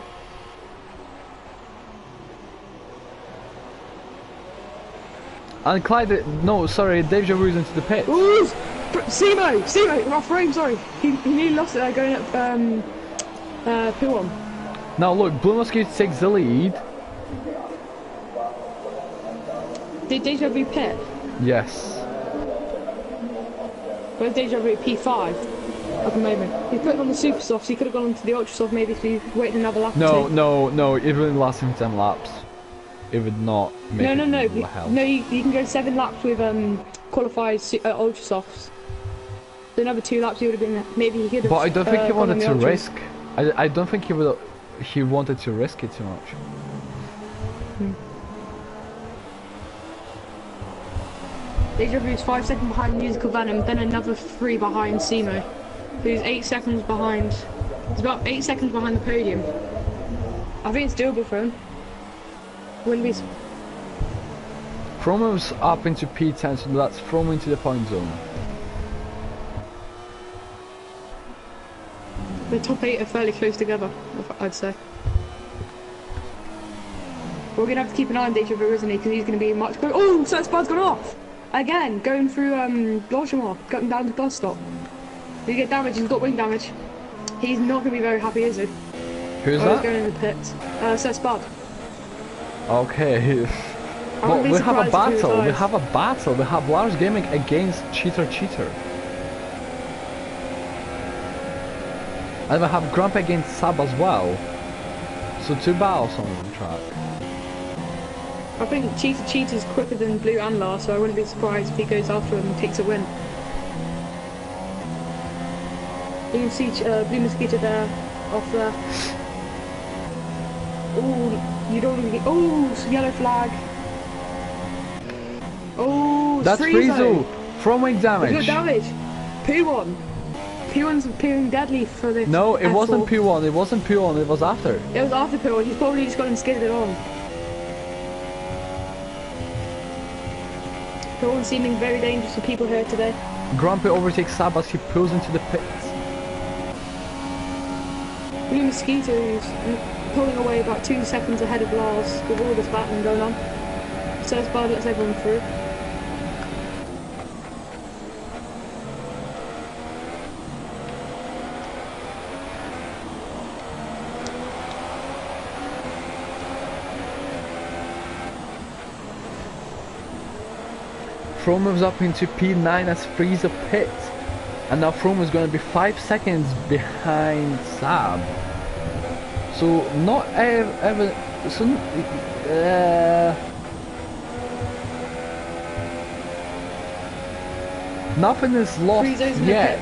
And Clyde, no, sorry, Deja Vu's into the pit. Ooh! Simo, off frame, sorry. He nearly lost it going up P1. Now look, Blue Mosquito takes the lead. Did Deja Vu pit? Yes. Where's Deja Vu? P5 at the moment. He put it on the super soft, so he could have gone on to the ultra soft maybe if he waited another lap or two. No, it wouldn't last him 10 laps. It would not make No, help. no, you can go 7 laps with qualified ultra softs. So another 2 laps he would have been, maybe he could have. But I don't think he wanted to ultras. risk. I don't think he wanted to risk it too much. Deja Vu's 5 seconds behind Musical Venom, then another 3 behind Simo, who's 8 seconds behind. He's about 8 seconds behind the podium. I think it's doable for him. Wouldn't be. Fromo's up into P10, so that's Fromo into the point zone. The top 8 are fairly close together, I'd say. We're going to have to keep an eye on Deja Vu, isn't he? Because he's going to be much closer. Oh, so Spud's gone off! Again, going through Blanchimont, going down to bus stop. Did he get damage? He's got wing damage. He's not going to be very happy, is he? Who's that? He's going in the pits. So Spud. Okay. Well, we have a battle. We have a battle. We have Lars Gaming against Cheater. And we have Grump against Sab as well. So 2 battles on the track. I think Cheater's quicker than Blue and Lars, so I wouldn't be surprised if he goes after him and takes a win. You can see Blue Mosquito there, off there. Oh, you don't even get. Oh, yellow flag. Oh, that's Frizo from wing damage. He's got damage. P1. P1's appearing deadly for this. No, it wasn't P1. It wasn't P1. It was after. It was after P1. He's probably just gone and skidded it on. P1 seeming very dangerous for people here today. Grumpy overtakes Sab as he pulls into the pits. Blue Mosquitoes pulling away about 2 seconds ahead of Lars with all this battling going on. So Spud lets everyone through. Froome moves up into P9 as Frieza pit. And now Froome is going to be 5 seconds behind Sab. So not ever. So nothing is lost yet.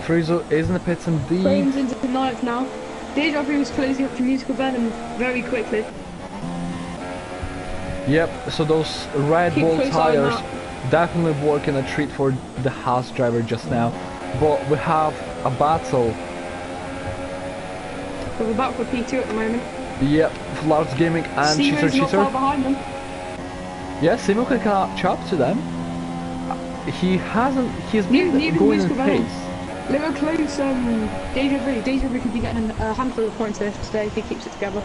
Frieza is in the pits indeed. Frames into the 9th now. Deja Vu is closing up to Musical Venom very quickly. Yep, so those Red Bull tires definitely working a treat for the Haas driver just now. But we have a battle. We're about for P2 at the moment. Yep, Lars Gaming and Simo's not far behind them. Yeah, Simo can catch up to them. He's been going in pace. Little close, Deja Vu. Deja Vu could be getting a handful of points here today if he keeps it together.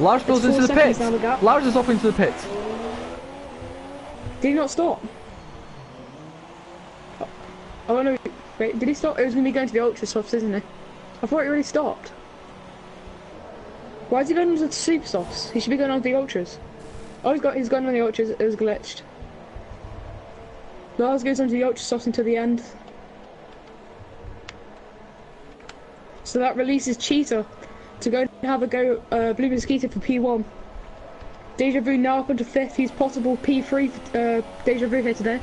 Lars goes into the pit. Lars is off into the pit. Did he not stop? Oh no, wait, did he stop? It was going to be going to the Ultra Softs, isn't it? I thought he already stopped. Why is he going on to the Super Softs? He should be going on to the Ultras. Oh, he's going on the Ultras, it was glitched. Lars goes on to the ultra soft until the end. So that releases Cheetah to go and have a go Blue Mosquito for P1. Deja Vu now up into 5th. He's possible P3 for Deja Vu here today.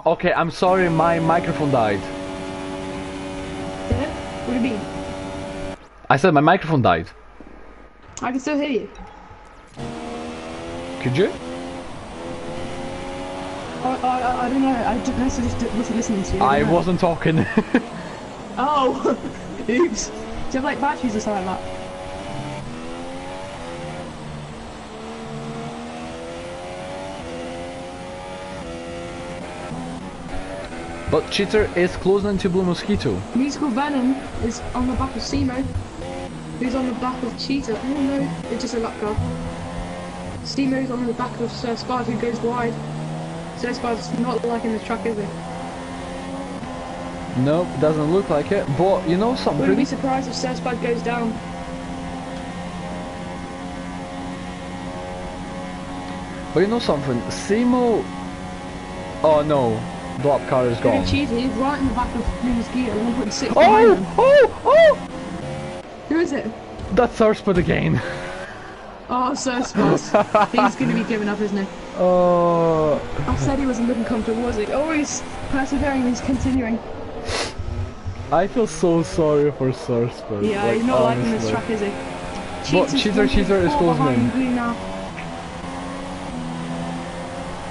Okay, I'm sorry, my microphone died. Yeah? What do you mean? I said my microphone died. I can still hear you. Could you? I don't know. I just wasn't listening to you. I wasn't talking. Oh! Oops. Do you have like batteries or something like that? But Cheater is closing into Blue Mosquito. Musical Venom is on the back of Simo, who's on the back of Cheetah. Oh no, it's just a luck car. Simo's on the back of Sir Spud, who goes wide. Sir Spud's not liking this track, is he? Nope, doesn't look like it. But you know something? Wouldn't be surprised if Sir Spud goes down. But you know something? Simo... Oh no. Block car is gone. Cheetah, he's right in the back of Blue Mosquito, 1.6 Oh! behind him. Oh! Who is it? That's our spot again. Oh, Sir Spud. He's going to be giving up, isn't he? Oh. I said he wasn't looking comfortable, was he? Oh, he's persevering, he's continuing. I feel so sorry for Sir Spud. Yeah, like, he's not honestly. liking this track, is he? But Cheater is closing in. Blue now.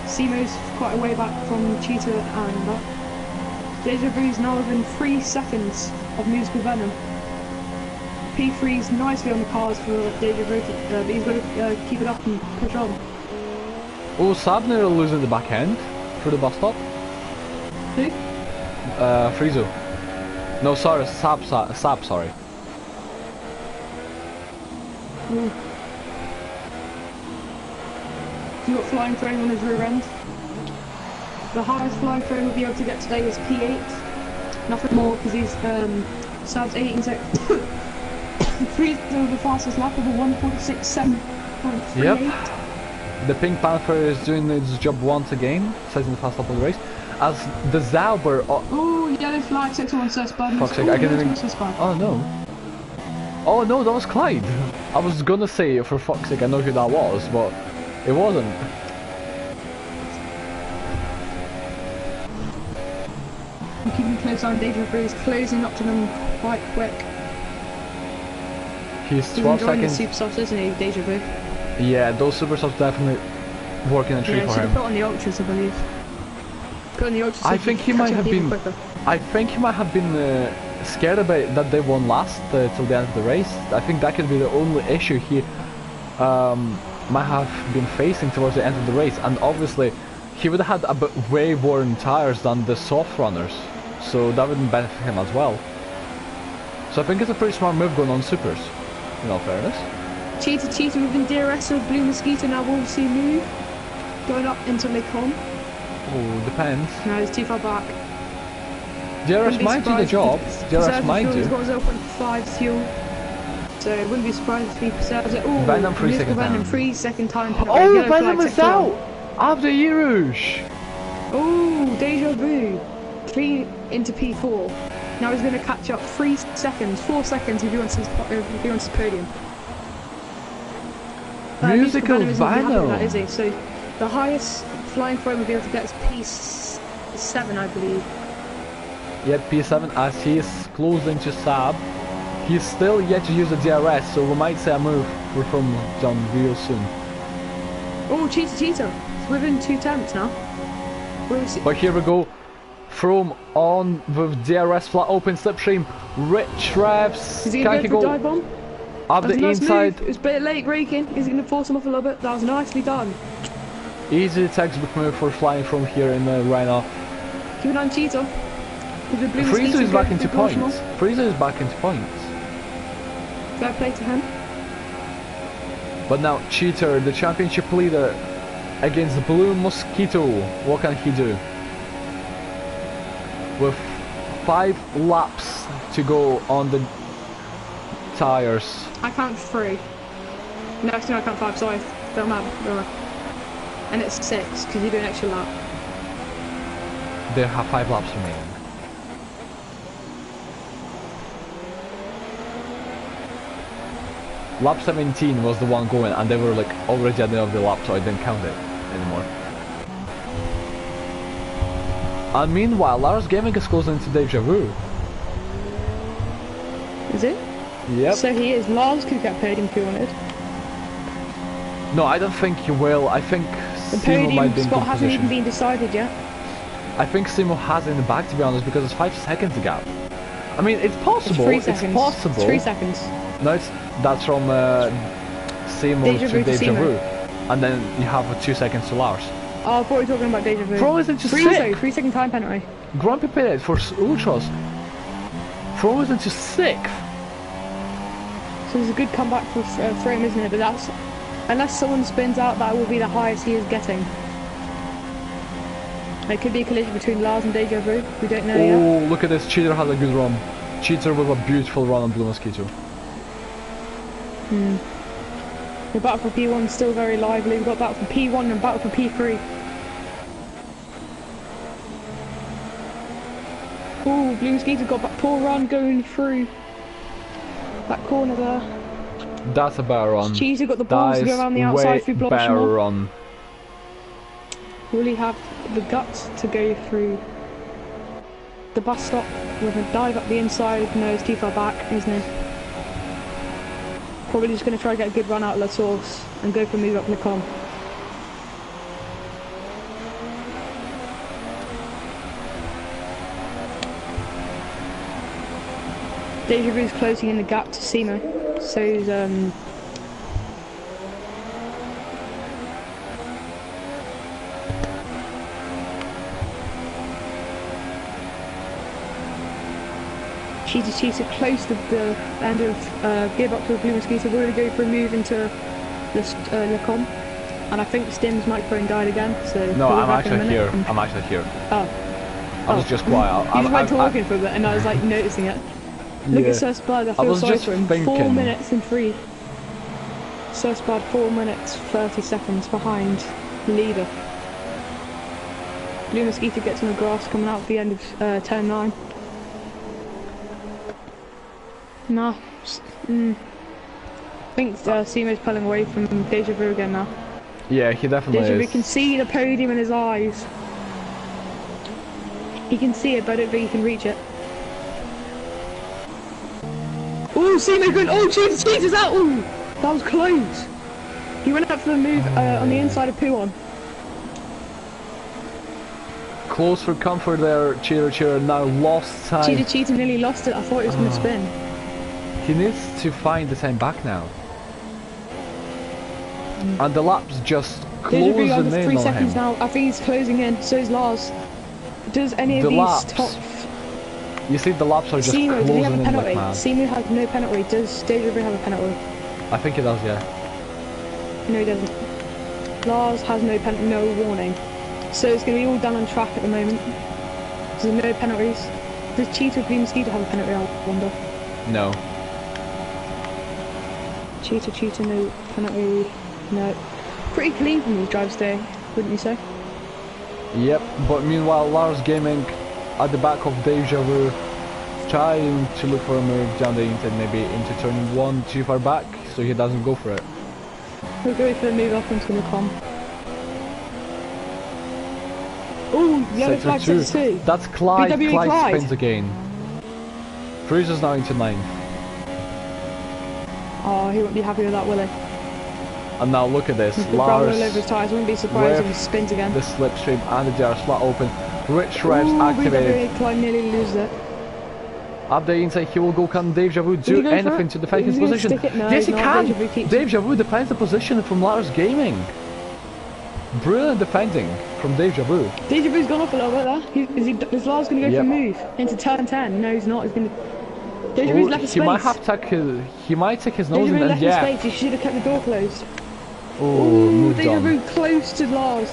Simo's quite a way back from Cheetah and that. Deja Vu's now within 3 seconds of Musical Venom. P3's nicely on the cars for Deja Vu, but he's got to keep it up and push on. Oh, Sabner losing the back end for the bus stop. Who? Friezo. No, sorry, Sab, sorry. Ooh. He's got flying frame on his rear end. The highest flying frame we'll be able to get today is P8. Nothing more because he's Sab's 18 seconds. Friezo the fastest lap of a 1:46.7.38. Yep. The Pink Panther is doing its job once again, setting the fast lap of the race. As the Zauber... Oh, yellow flag, 6-1 Sir Spud. Fuck's sake, I can't even... Oh Oh no. Oh no, that was Clyde. I was gonna say, for fuck's sake, I know who that was, but it wasn't. I'm keeping close on Deja Vu. He's closing up to them quite quick. He's 12 enjoying seconds. the super softs, isn't he, Deja Vu? Yeah, those super subs definitely working a treat Yeah, for should him. have put on the ultras, I believe. Put on the ultras. I think he might have been. I think he might have been scared about that they won last till the end of the race. I think that could be the only issue he might have been facing towards the end of the race, and obviously he would have had a bit way worn tires than the soft runners, so that wouldn't benefit him as well. So I think it's a pretty smart move going on supers, in all fairness. Cheetah within DRS of Blue Mosquito now will see move. Going up into Macon. Oh, depends. No, he's too far back. DRS might do the job. DRS might do. He's got 0.5 fuel. So it wouldn't be surprised if he preserves it. Oh, Venom 3 second time. Venom 3 second time. Oh, Venom is out! After Yerush! Oh, Deja Vu. Clean into P4. Now he's going to catch up 3 seconds, 4 seconds if he wants his podium. Musical Venom! That, is he? So the highest flying frame we'll be able to get is P7, I believe. Yet P7 as he is closing to Saab. He's still yet to use the DRS, so we might see a move from John real soon. Oh, Cheetah. It's within 2 tenths now. But here we go. From on with DRS flat open slipstream. Rich revs. Is he going to go for a dive bomb? Up the inside. Move. It was a bit late braking. Is he going to force him off a little bit? That was nicely done. Easy textbook move for flying from here in right now. Keep an eye on Cheetah. Friezo is back into points. Friezo is back into points. Fair play to him. But now Cheater, the championship leader, against Blue Mosquito. What can he do? With 5 laps to go on the tires. I count 3. No, actually, no, I count 5. Sorry, don't matter. And it's 6 because you do an extra lap. They have 5 laps remaining. Lap 17 was the one going, and they were like already at the end of the lap, so I didn't count it anymore. And meanwhile, Lars Gaming is closing into Deja Vu. Is it? Yep. So he is. Lars could get podium if he wanted. No, I don't think you will. I think The Simo might podium be in spot good hasn't position. even been decided yet. I think Simo has it in the back, to be honest, because it's 5 seconds gap. I mean, it's possible. It's 3 seconds. Possible. It's 3 seconds. No, that's from Simo Deja to Vu to Deja Simo. Vu, and then you have 2 seconds to Lars. Oh, I thought we were talking about Deja Vu. Frozen to 3 6th. 3 second time penalty. Grumpy Pit for Ultras. Frozen to 6th. So it's a good comeback for him, isn't it? But that's, unless someone spins out, that will be the highest he is getting. It could be a collision between Lars and Deja Vu. We don't know yet. Oh, look at this. Cheater has a good run. Cheater with a beautiful run on Blue Mosquito. The battle for P1 is still very lively. We've got battle for P1 and battle for P3. Oh, Blue Mosquito's got that poor run going through that corner there. That's a better run. Cheater got the balls to go around the outside through better Blochmore. run. Will he have the guts to go through the bus stop with a dive up the inside? No, it's too far back, isn't he? Probably just going to try to get a good run out of La Source and go for a move up Lecom. Deja Vu's closing in the gap to Simo. So's Cheater close to the end of gearbox with Blue Mosquito. We're going to go for a move into Lecom. And I think Stim's microphone died again, so... No, I'm actually here. I'm actually here. Oh. I was just quiet. He just went talking for a bit and I was like noticing it. Look at Sir Spud, I feel sorry for him. 4 minutes and 3. Sir Spud 4 minutes 30 seconds behind leader. Blue Mosquito gets on the grass coming out at the end of turn 9. No. I think Simo's pulling away from Deja Vu again now. Yeah, he definitely Deja Vu is. can see the podium in his eyes. He can see it, but I don't think he can reach it. Oh, Simo going! Oh, Cheater's out! Ooh, that was close. He went up for the move on the inside of Puon. Close for comfort there, Cheater now lost time. Cheater nearly lost it. I thought he was going to spin. He needs to find the time back now. And the lap's just Deja Vu closing under in 3 on seconds him. now. I think he's closing in. So is Lars. Does any of The these laps. top... You see the laps are just Simo, does he closing have a in penalty? like mad. Simo has no penalty. Does Deja Vu have a penalty? I think he does, yeah. No, he doesn't. Lars has no warning. So it's going to be all done on track at the moment. So there's no penalties. Does Cheetah or Blue Mosquito have a penalty, I wonder? No. Cheetah, no penalty. No. Pretty clean from these drives today, wouldn't you say? Yep, but meanwhile Lars Gaming at the back of Deja Vu, trying to look for a move down the inside, maybe into turn 1 too far back, so he doesn't go for it. We'll go for the move up into the com. Oh, yellow flag set 2. That's Clyde. BW Clyde spins again. Cruiser's now into 9th. Oh, he won't be happy with that, will he? And now look at this. He's got Lars all over his tyres. I wouldn't be surprised if he spins again. the slipstream and the jar slot open. Rich revs activated. BW Clyde nearly loses it. Up the inside, he will go. Can Deja Vu do anything to defend his position? No, yes, he can! Deja Vu defends the position from Lars Gaming. Brilliant defending from Deja Vu. Deja Vu's gone off a little bit there. Is Lars going to go for a move into turn 10? No, he's not. He's going to... Deja Vu's left a space. He might take his nose Deja Vu in, left and a space. He should have kept the door closed. Oh, Deja Vu close to Lars.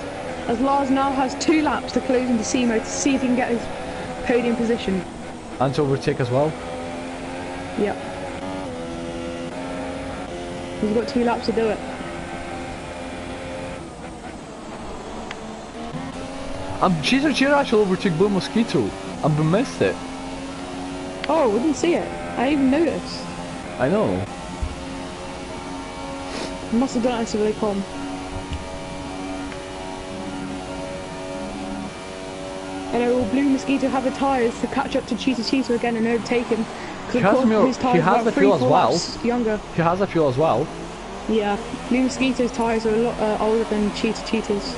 As Lars now has 2 laps to close into Simo to see if he can get his podium position. And to overtake as well. Yep. He's got 2 laps to do it. Cheater Cheer actually overtook Blue Mosquito. And we missed it. Oh, we didn't see it. I didn't even noticed. I know. Must have done it so they come. And will Blue Mosquito have the tyres to catch up to Cheetah again and overtake him? He has the fuel as well. Younger. He has the fuel as well. Yeah, Blue Mosquito's tyres are a lot older than Cheetah's.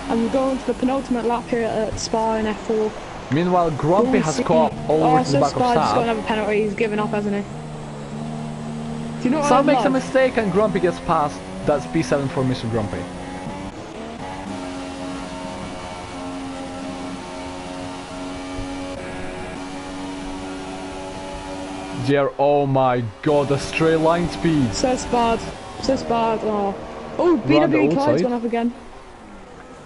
And we're going to the penultimate lap here at Spa in F4. Meanwhile, Grumpy has caught all over to the back of Spa just got Sam. another penalty. He's given up, hasn't he? Do you know what Sam I makes a love? mistake and Grumpy gets past. That's P7 for Mr. Grumpy. Dear, oh my god, the straight line speed. So bad. So bad. Oh, BW Clyde's gone up again.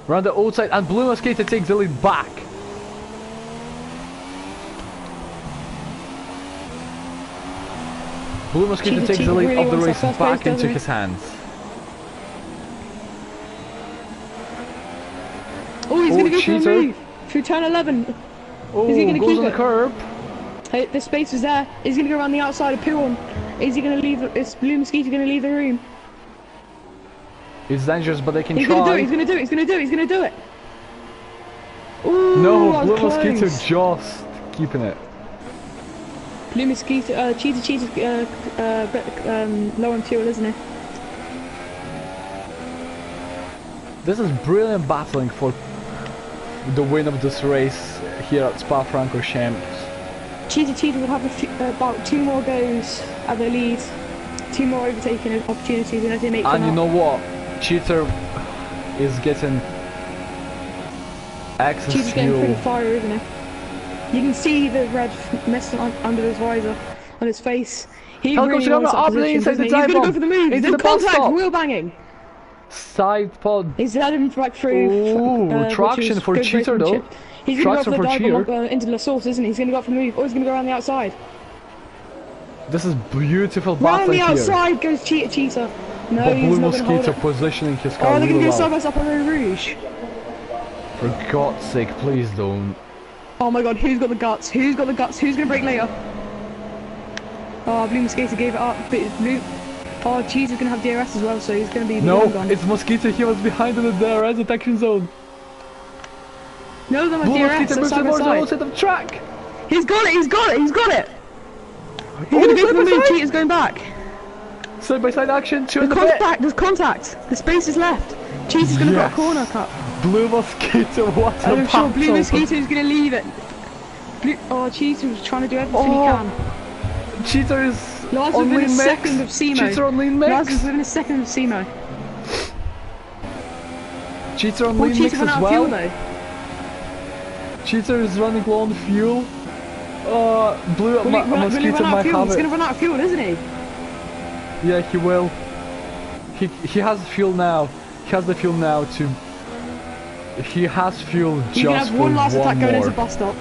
Round the outside, and Blue Mosquito takes the lead back. Blue Mosquito takes the lead really of the wants race that first back place, into doesn't his hands. Oh, he's going to go for a Cheater. move through turn 11. Oh, Is he going to goes keep on it? the curb. Hey, the space is there. He's going to go around the outside of Piron. Is he going to leave? Is Blue Mosquito going to leave the room? It's dangerous, but they can He's try. going to do it. He's going to do it. He's going to do it. He's going to do it. Ooh, No, that was Blue Mosquito close. just keeping it. Blue Mosquito, Cheetah's low on fuel, isn't he? This is brilliant battling for the win of this race here at Spa-Francorchamps. Cheetah will have about 2 more goes at the lead, 2 more overtaking opportunities, and if they make And you them know what? Cheater is getting excess Cheetah's getting fuel. pretty fire, isn't he? You can see the red mist under his visor, on his face. He really wants that position, doesn't he? He's going to go for the move. Into The the bus contact, stop. wheel banging. Side pod. He's had him back through. Ooh, traction for Cheater though. He's going to Traction go for for the Cheer. dive into La Source, isn't he? He's going to go for the move. Oh, he's going to go around the outside. This is beautiful Round battling the here. outside goes Cheetah. No, But he's Blue not going to hold Mosquito it. positioning his Oh, car they're going really to go side well. by side on Eau Rouge. For God's sake, please don't. Oh my god, who's got the guts? Who's got the guts? Who's going to break later? Oh, Blue Mosquito gave it up. But Blue... Oh, Cheese is going to have DRS as well, so he's going to be No, gone. it's Mosquito. He was behind in the DRS detection zone. No, them have Blue DRS, Mosquito they're moves side by towards the side. outside of the track. He's got it, he's got it, he's got it! He's Oh, going to go side for the by move, side. Cheetah's going back. Side by side action, 2 in There's the pit. contact, there's contact. The space is left. Cheetah's going to Yes. got a corner cut. Blue Mosquito, what a And I'm sure Blue battle. Mosquito's going to leave it. Cheetah was trying to do everything he can. Cheater is Lars was on within a lean mix. second of Simo. Cheater on lean Lars was mix. within a second of Simo. Cheater on Oh, lean mix Cheetah ran as out of fuel well. though. Cheater is running low on fuel. Blue Will he run Mosquito out of might fuel? have He's it. going to run out of fuel, isn't he? Yeah, he will. He has fuel now. He has the fuel now to. He has fuel You can just have for one last attack going into more. the bus stop.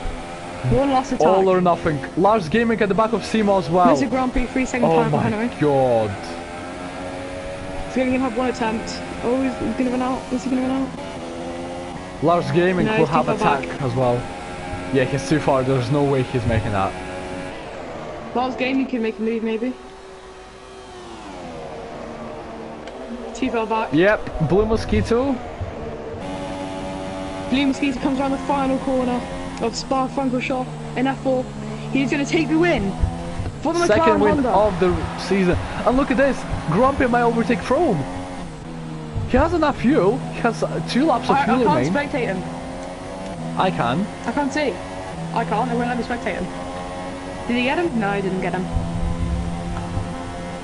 One last attack. All or nothing. Lars Gaming at the back of Simo as well. There's a Grand Prix 3 second Oh time my behind him. god. He's going to have one attempt. Oh, he's going to run out. Is he going to run out? Lars Gaming No, will he's too have far attack back. as well. Yeah, he's too far. There's no way he's making that. Last game you can make a move maybe. Too far back. Yep, Blue Mosquito. Blue Mosquito comes around the final corner of Spa-Francorchamps in F4. He's going to take the win for the McLaren Second win Honda. of the season. And look at this. Grumpy might overtake Frome. He has enough fuel. He has 2 laps of I fuel can't remaining. spectate him. I can. I can't see. I can't. They won't let me spectate him. Did he get him? No, he didn't get him.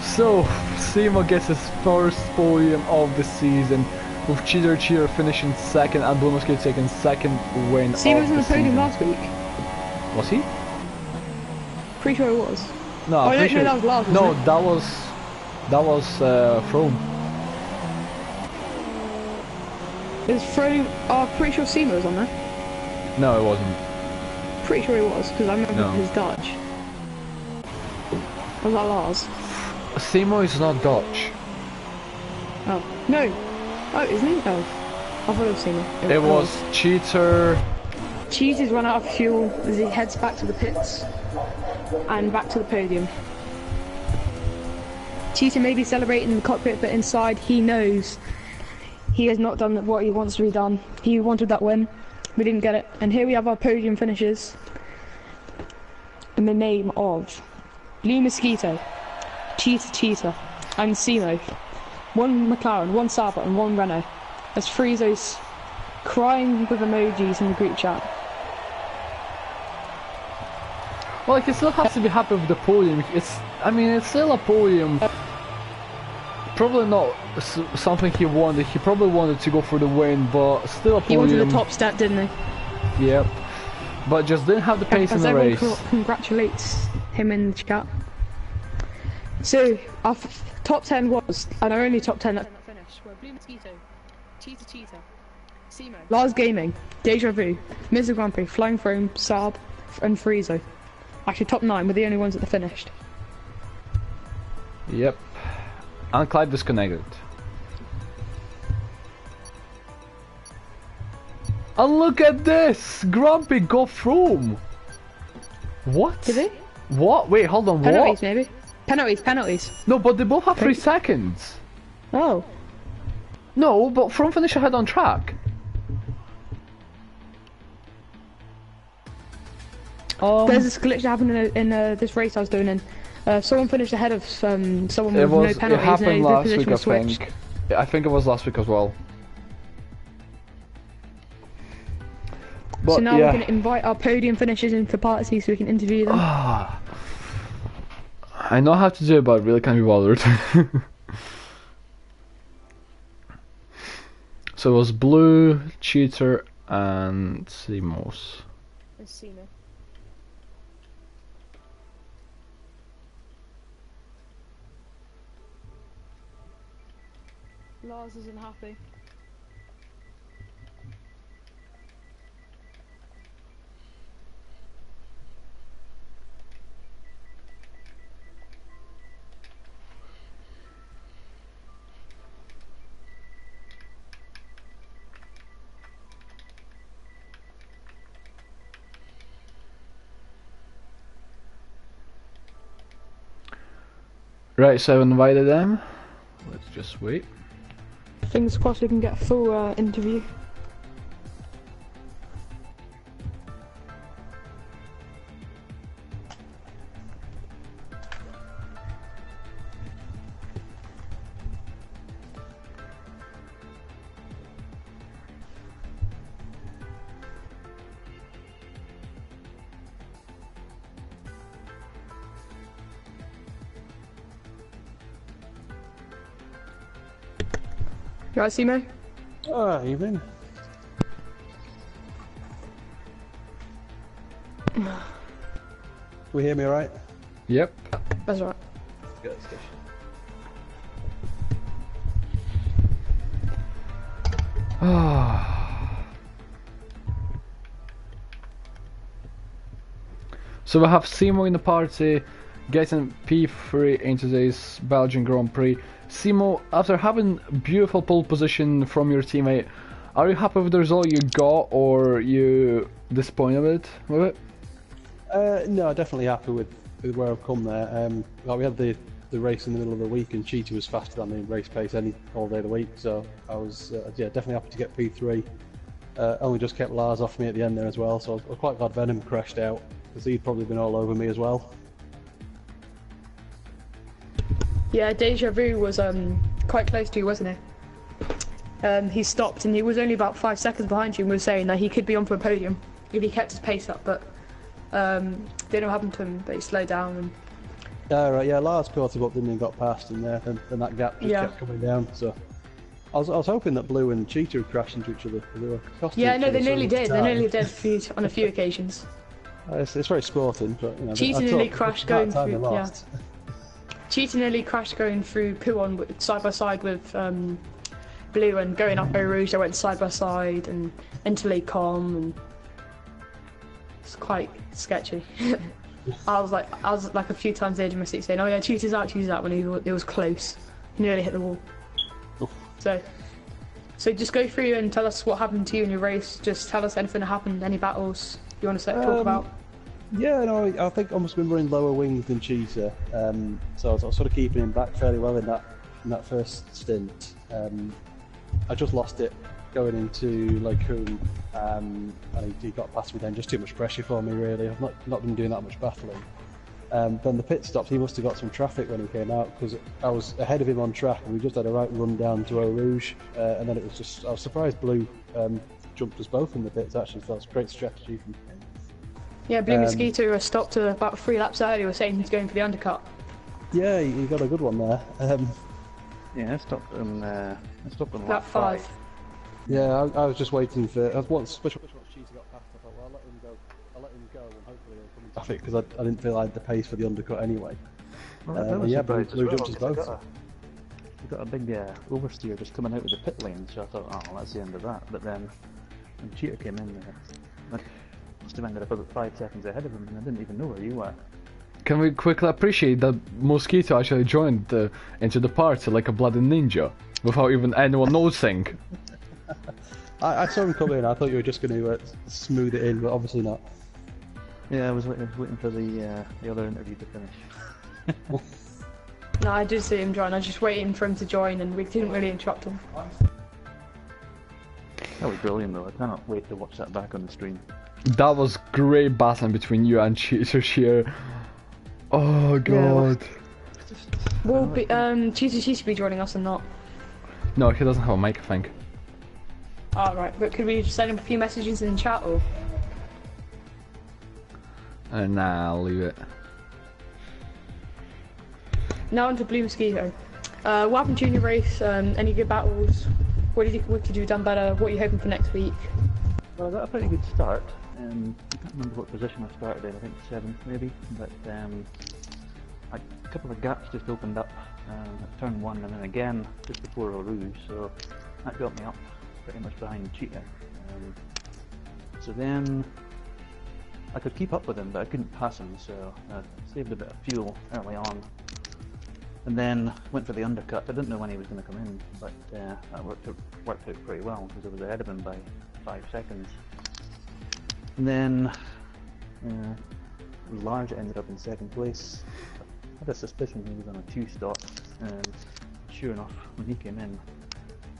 So, Simo gets his first podium of the season, with Cheer finishing second and Blue Mosquito taking second win See, he of was on the the podium season. last week. Was he? Pretty sure he was. No, Oh, I'm no, pretty sure. that was Lars, No, wasn't that was Frome. It was Fro. Oh, I'm pretty sure Simo was on there. No, it wasn't. Pretty sure he was, because I remember No. his Dutch. Was that Lars? Simo is not Dutch. Oh. No! Oh, isn't he? Oh. I thought it was Simo. It was Cheater. Cheesy's run out of fuel as he heads back to the pits and back to the podium. Cheetah may be celebrating in the cockpit, but inside he knows he has not done what he wants to be done. He wanted that win, we didn't get it. And here we have our podium finishes in the name of Blue Mosquito, Cheetah, and Simo. One McLaren, one Sauber, and one Renault. As Friezo's crying with emojis in the group chat. Well, he still has to be happy with the podium. I mean, it's still a podium. Probably not something he wanted. He probably wanted to go for the win, but still a podium. He wanted the top step, didn't he? Yep. But just didn't have the pace in the race. Congratulates him in the chat. So, our top 10 was, and our only top 10 that finished were Blue Mosquito, Cheetah, Simo, Lars Gaming, Deja Vu, Mr. Grand Prix, Flying Throne, Saab, and Friezo. Actually, top 9 were the only ones that finished. Yep. And Clyde disconnected. And look at this! Grumpy got through! What? Did he? What? Wait, hold on, Penalties, what? maybe? Penalties. No, but they both have 3 seconds. Oh. No, but from finish ahead on track. There's this glitch that happened in this race I was doing in. Someone finished ahead of someone with no penalties. It happened and last the week, position I was switched. think. I think it was last week as well. But, so now yeah. we're going to invite our podium finishers in for party so we can interview them. I know how to do it, but I really can't be bothered. So it was Blue, Cheater, and Simos. Lars isn't happy. Right, so I've invited them. Let's just wait. Fingers crossed we can get a full interview. You alright, Simo? Evening. We hear me alright? Yep. That's right. Good. So we have Simo in the party, getting P3 in today's Belgian Grand Prix. Simo, after having beautiful pole position from your teammate, are you happy with the result you got, or you disappointed with it? No, definitely happy with where I've come there. Well, we had the race in the middle of the week, and Cheetah was faster than the race pace all day of the week, so I was definitely happy to get P3. Only just kept Lars off me at the end there as well, so I was quite glad Venom crashed out, because he'd probably been all over me as well. Yeah, Deja Vu was quite close to you, wasn't he? He stopped and he was only about 5 seconds behind you and was saying that he could be on for a podium if he kept his pace up, but didn't know what happened to him, but he slowed down. And... Right, yeah, Lars caught him up, didn't he, and got past, and then that gap just kept coming down, so... I was hoping that Blue and Cheetah would crash into each other. They were costing yeah, each no, other they so nearly much did. time. They nearly did on a few occasions. It's very sporting, but you know. Cheetah nearly crashed going through. Yeah. Lost. Cheetah nearly crashed going through Puon side by side with Blue, and going up Eau Rouge. They went side by side and into Lake Com, and It's quite sketchy. I was like a few times the edge of my seat saying, "Oh yeah, Cheetah's out," when it was close. He nearly hit the wall. Oof. So just go through and tell us what happened to you in your race. Just tell us anything that happened, any battles you want to talk about. Yeah, no, I think I must have been running lower wings than Cheetah, so I was sort of keeping him back fairly well in that first stint. I just lost it going into Belguim, and he got past me then. Just too much pressure for me, really. I've not been doing that much battling. Then the pit stops, he must have got some traffic when he came out, because I was ahead of him on track and we just had a right run down to Eau Rouge, and then it was just, I was surprised Blue jumped us both in the pits actually, so it's a great strategy from him. Yeah, Blue Mosquito stopped about 3 laps early, was saying he's going for the undercut. Yeah, he got a good one there. Yeah, I stopped on Lap 5. Yeah, I was just waiting for, especially once Cheetah got past, I thought, well, I'll let him go and hopefully he'll come in traffic, because I didn't feel I had the pace for the undercut anyway. Well, yeah, Blue jumped us both. We got a big oversteer just coming out of the pit lane, so I thought, oh, well, that's the end of that. But then, when Cheetah came in there, I must have ended up about 5 seconds ahead of him, and I didn't even know where you were. Can we quickly appreciate that Mosquito actually joined into the party like a bloody ninja, without even anyone noticing? I saw him come in, I thought you were just going to smooth it in, but obviously not. Yeah, I was waiting for the other interview to finish. No, I did see him join. I was just waiting for him to join, and we didn't really interrupt him. That was brilliant though, I cannot wait to watch that back on the stream. That was great battling between you and Cheetah here. Oh god. Will be Cheetah used to be joining us or not? No, he doesn't have a mic, I think. Alright, but could we just send him a few messages in the chat or? Nah, I'll leave it. Now onto Blue Mosquito. What happened to you in your race? Any good battles? What could you have done better? What are you hoping for next week? Well, I got a pretty good start. I can't remember what position I started in, I think 7th maybe, but a couple of gaps just opened up at turn 1 and then again just before Eau Rouge, so that got me up pretty much behind Cheetah. So then I could keep up with him, but I couldn't pass him, so I saved a bit of fuel early on. And then went for the undercut. I didn't know when he was going to come in, but that worked out pretty well because I was ahead of him by 5 seconds. And then Large ended up in 2nd place. I had a suspicion he was on a 2-stop, and sure enough, when he came in,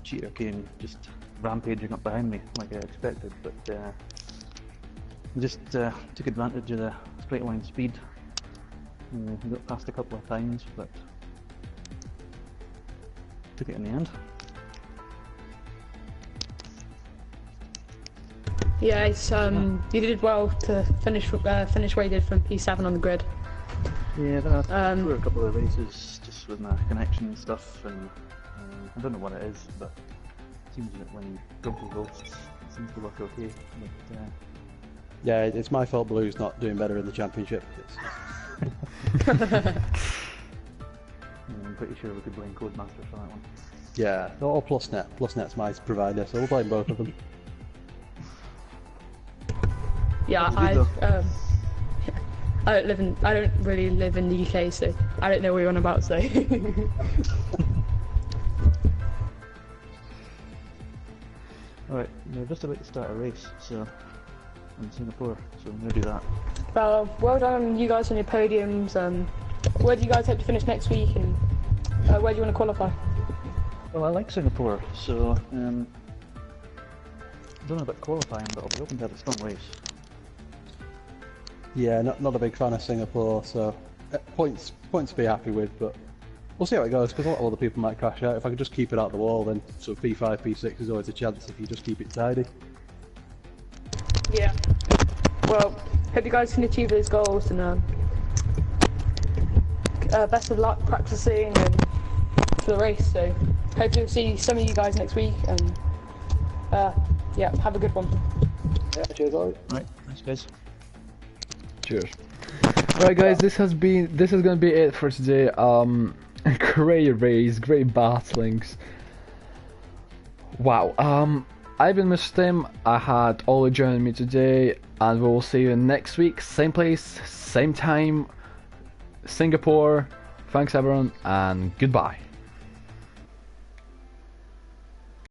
Cheetah came just rampaging up behind me like I expected, but just took advantage of the straight line speed. Got past a couple of times, but took it in the end. Yeah, it's, you did well to finish where you did from P7 on the grid. Yeah, then I threw a couple of races just with my connection and stuff, and I don't know what it is, but it seems that when Grumpy hosts, it seems to work okay. But, yeah, it's my fault Blue's not doing better in the championship. I'm pretty sure we could blame Codemasters for that one. Yeah, or PlusNet. PlusNet's my provider, so we'll blame both of them. Yeah, I don't really live in the UK, so I don't know what you're on about, so. Alright, we're just about to start a race, so in Singapore, so I'm going to do that. Well done you guys on your podiums. Where do you guys hope to finish next week, and where do you want to qualify? Well, I like Singapore, so I don't know about qualifying, but I'll be hoping to have a strong race. Yeah, not a big fan of Singapore, so points to be happy with, but we'll see how it goes, because a lot of other people might crash out. If I could just keep it out the wall, then sort of P5, P6 is always a chance if you just keep it tidy. Yeah. Well, hope you guys can achieve those goals, and best of luck practicing and for the race. So, hope to see some of you guys next week, and yeah, have a good one. Yeah, cheers, alright. Right, thanks guys. Cheers. Right guys, this is gonna be it for today. Great race, great battlings. Wow. I've been Mr. Tim. I had Ollie joining me today, and we will see you next week. Same place, same time, Singapore. Thanks everyone, and goodbye.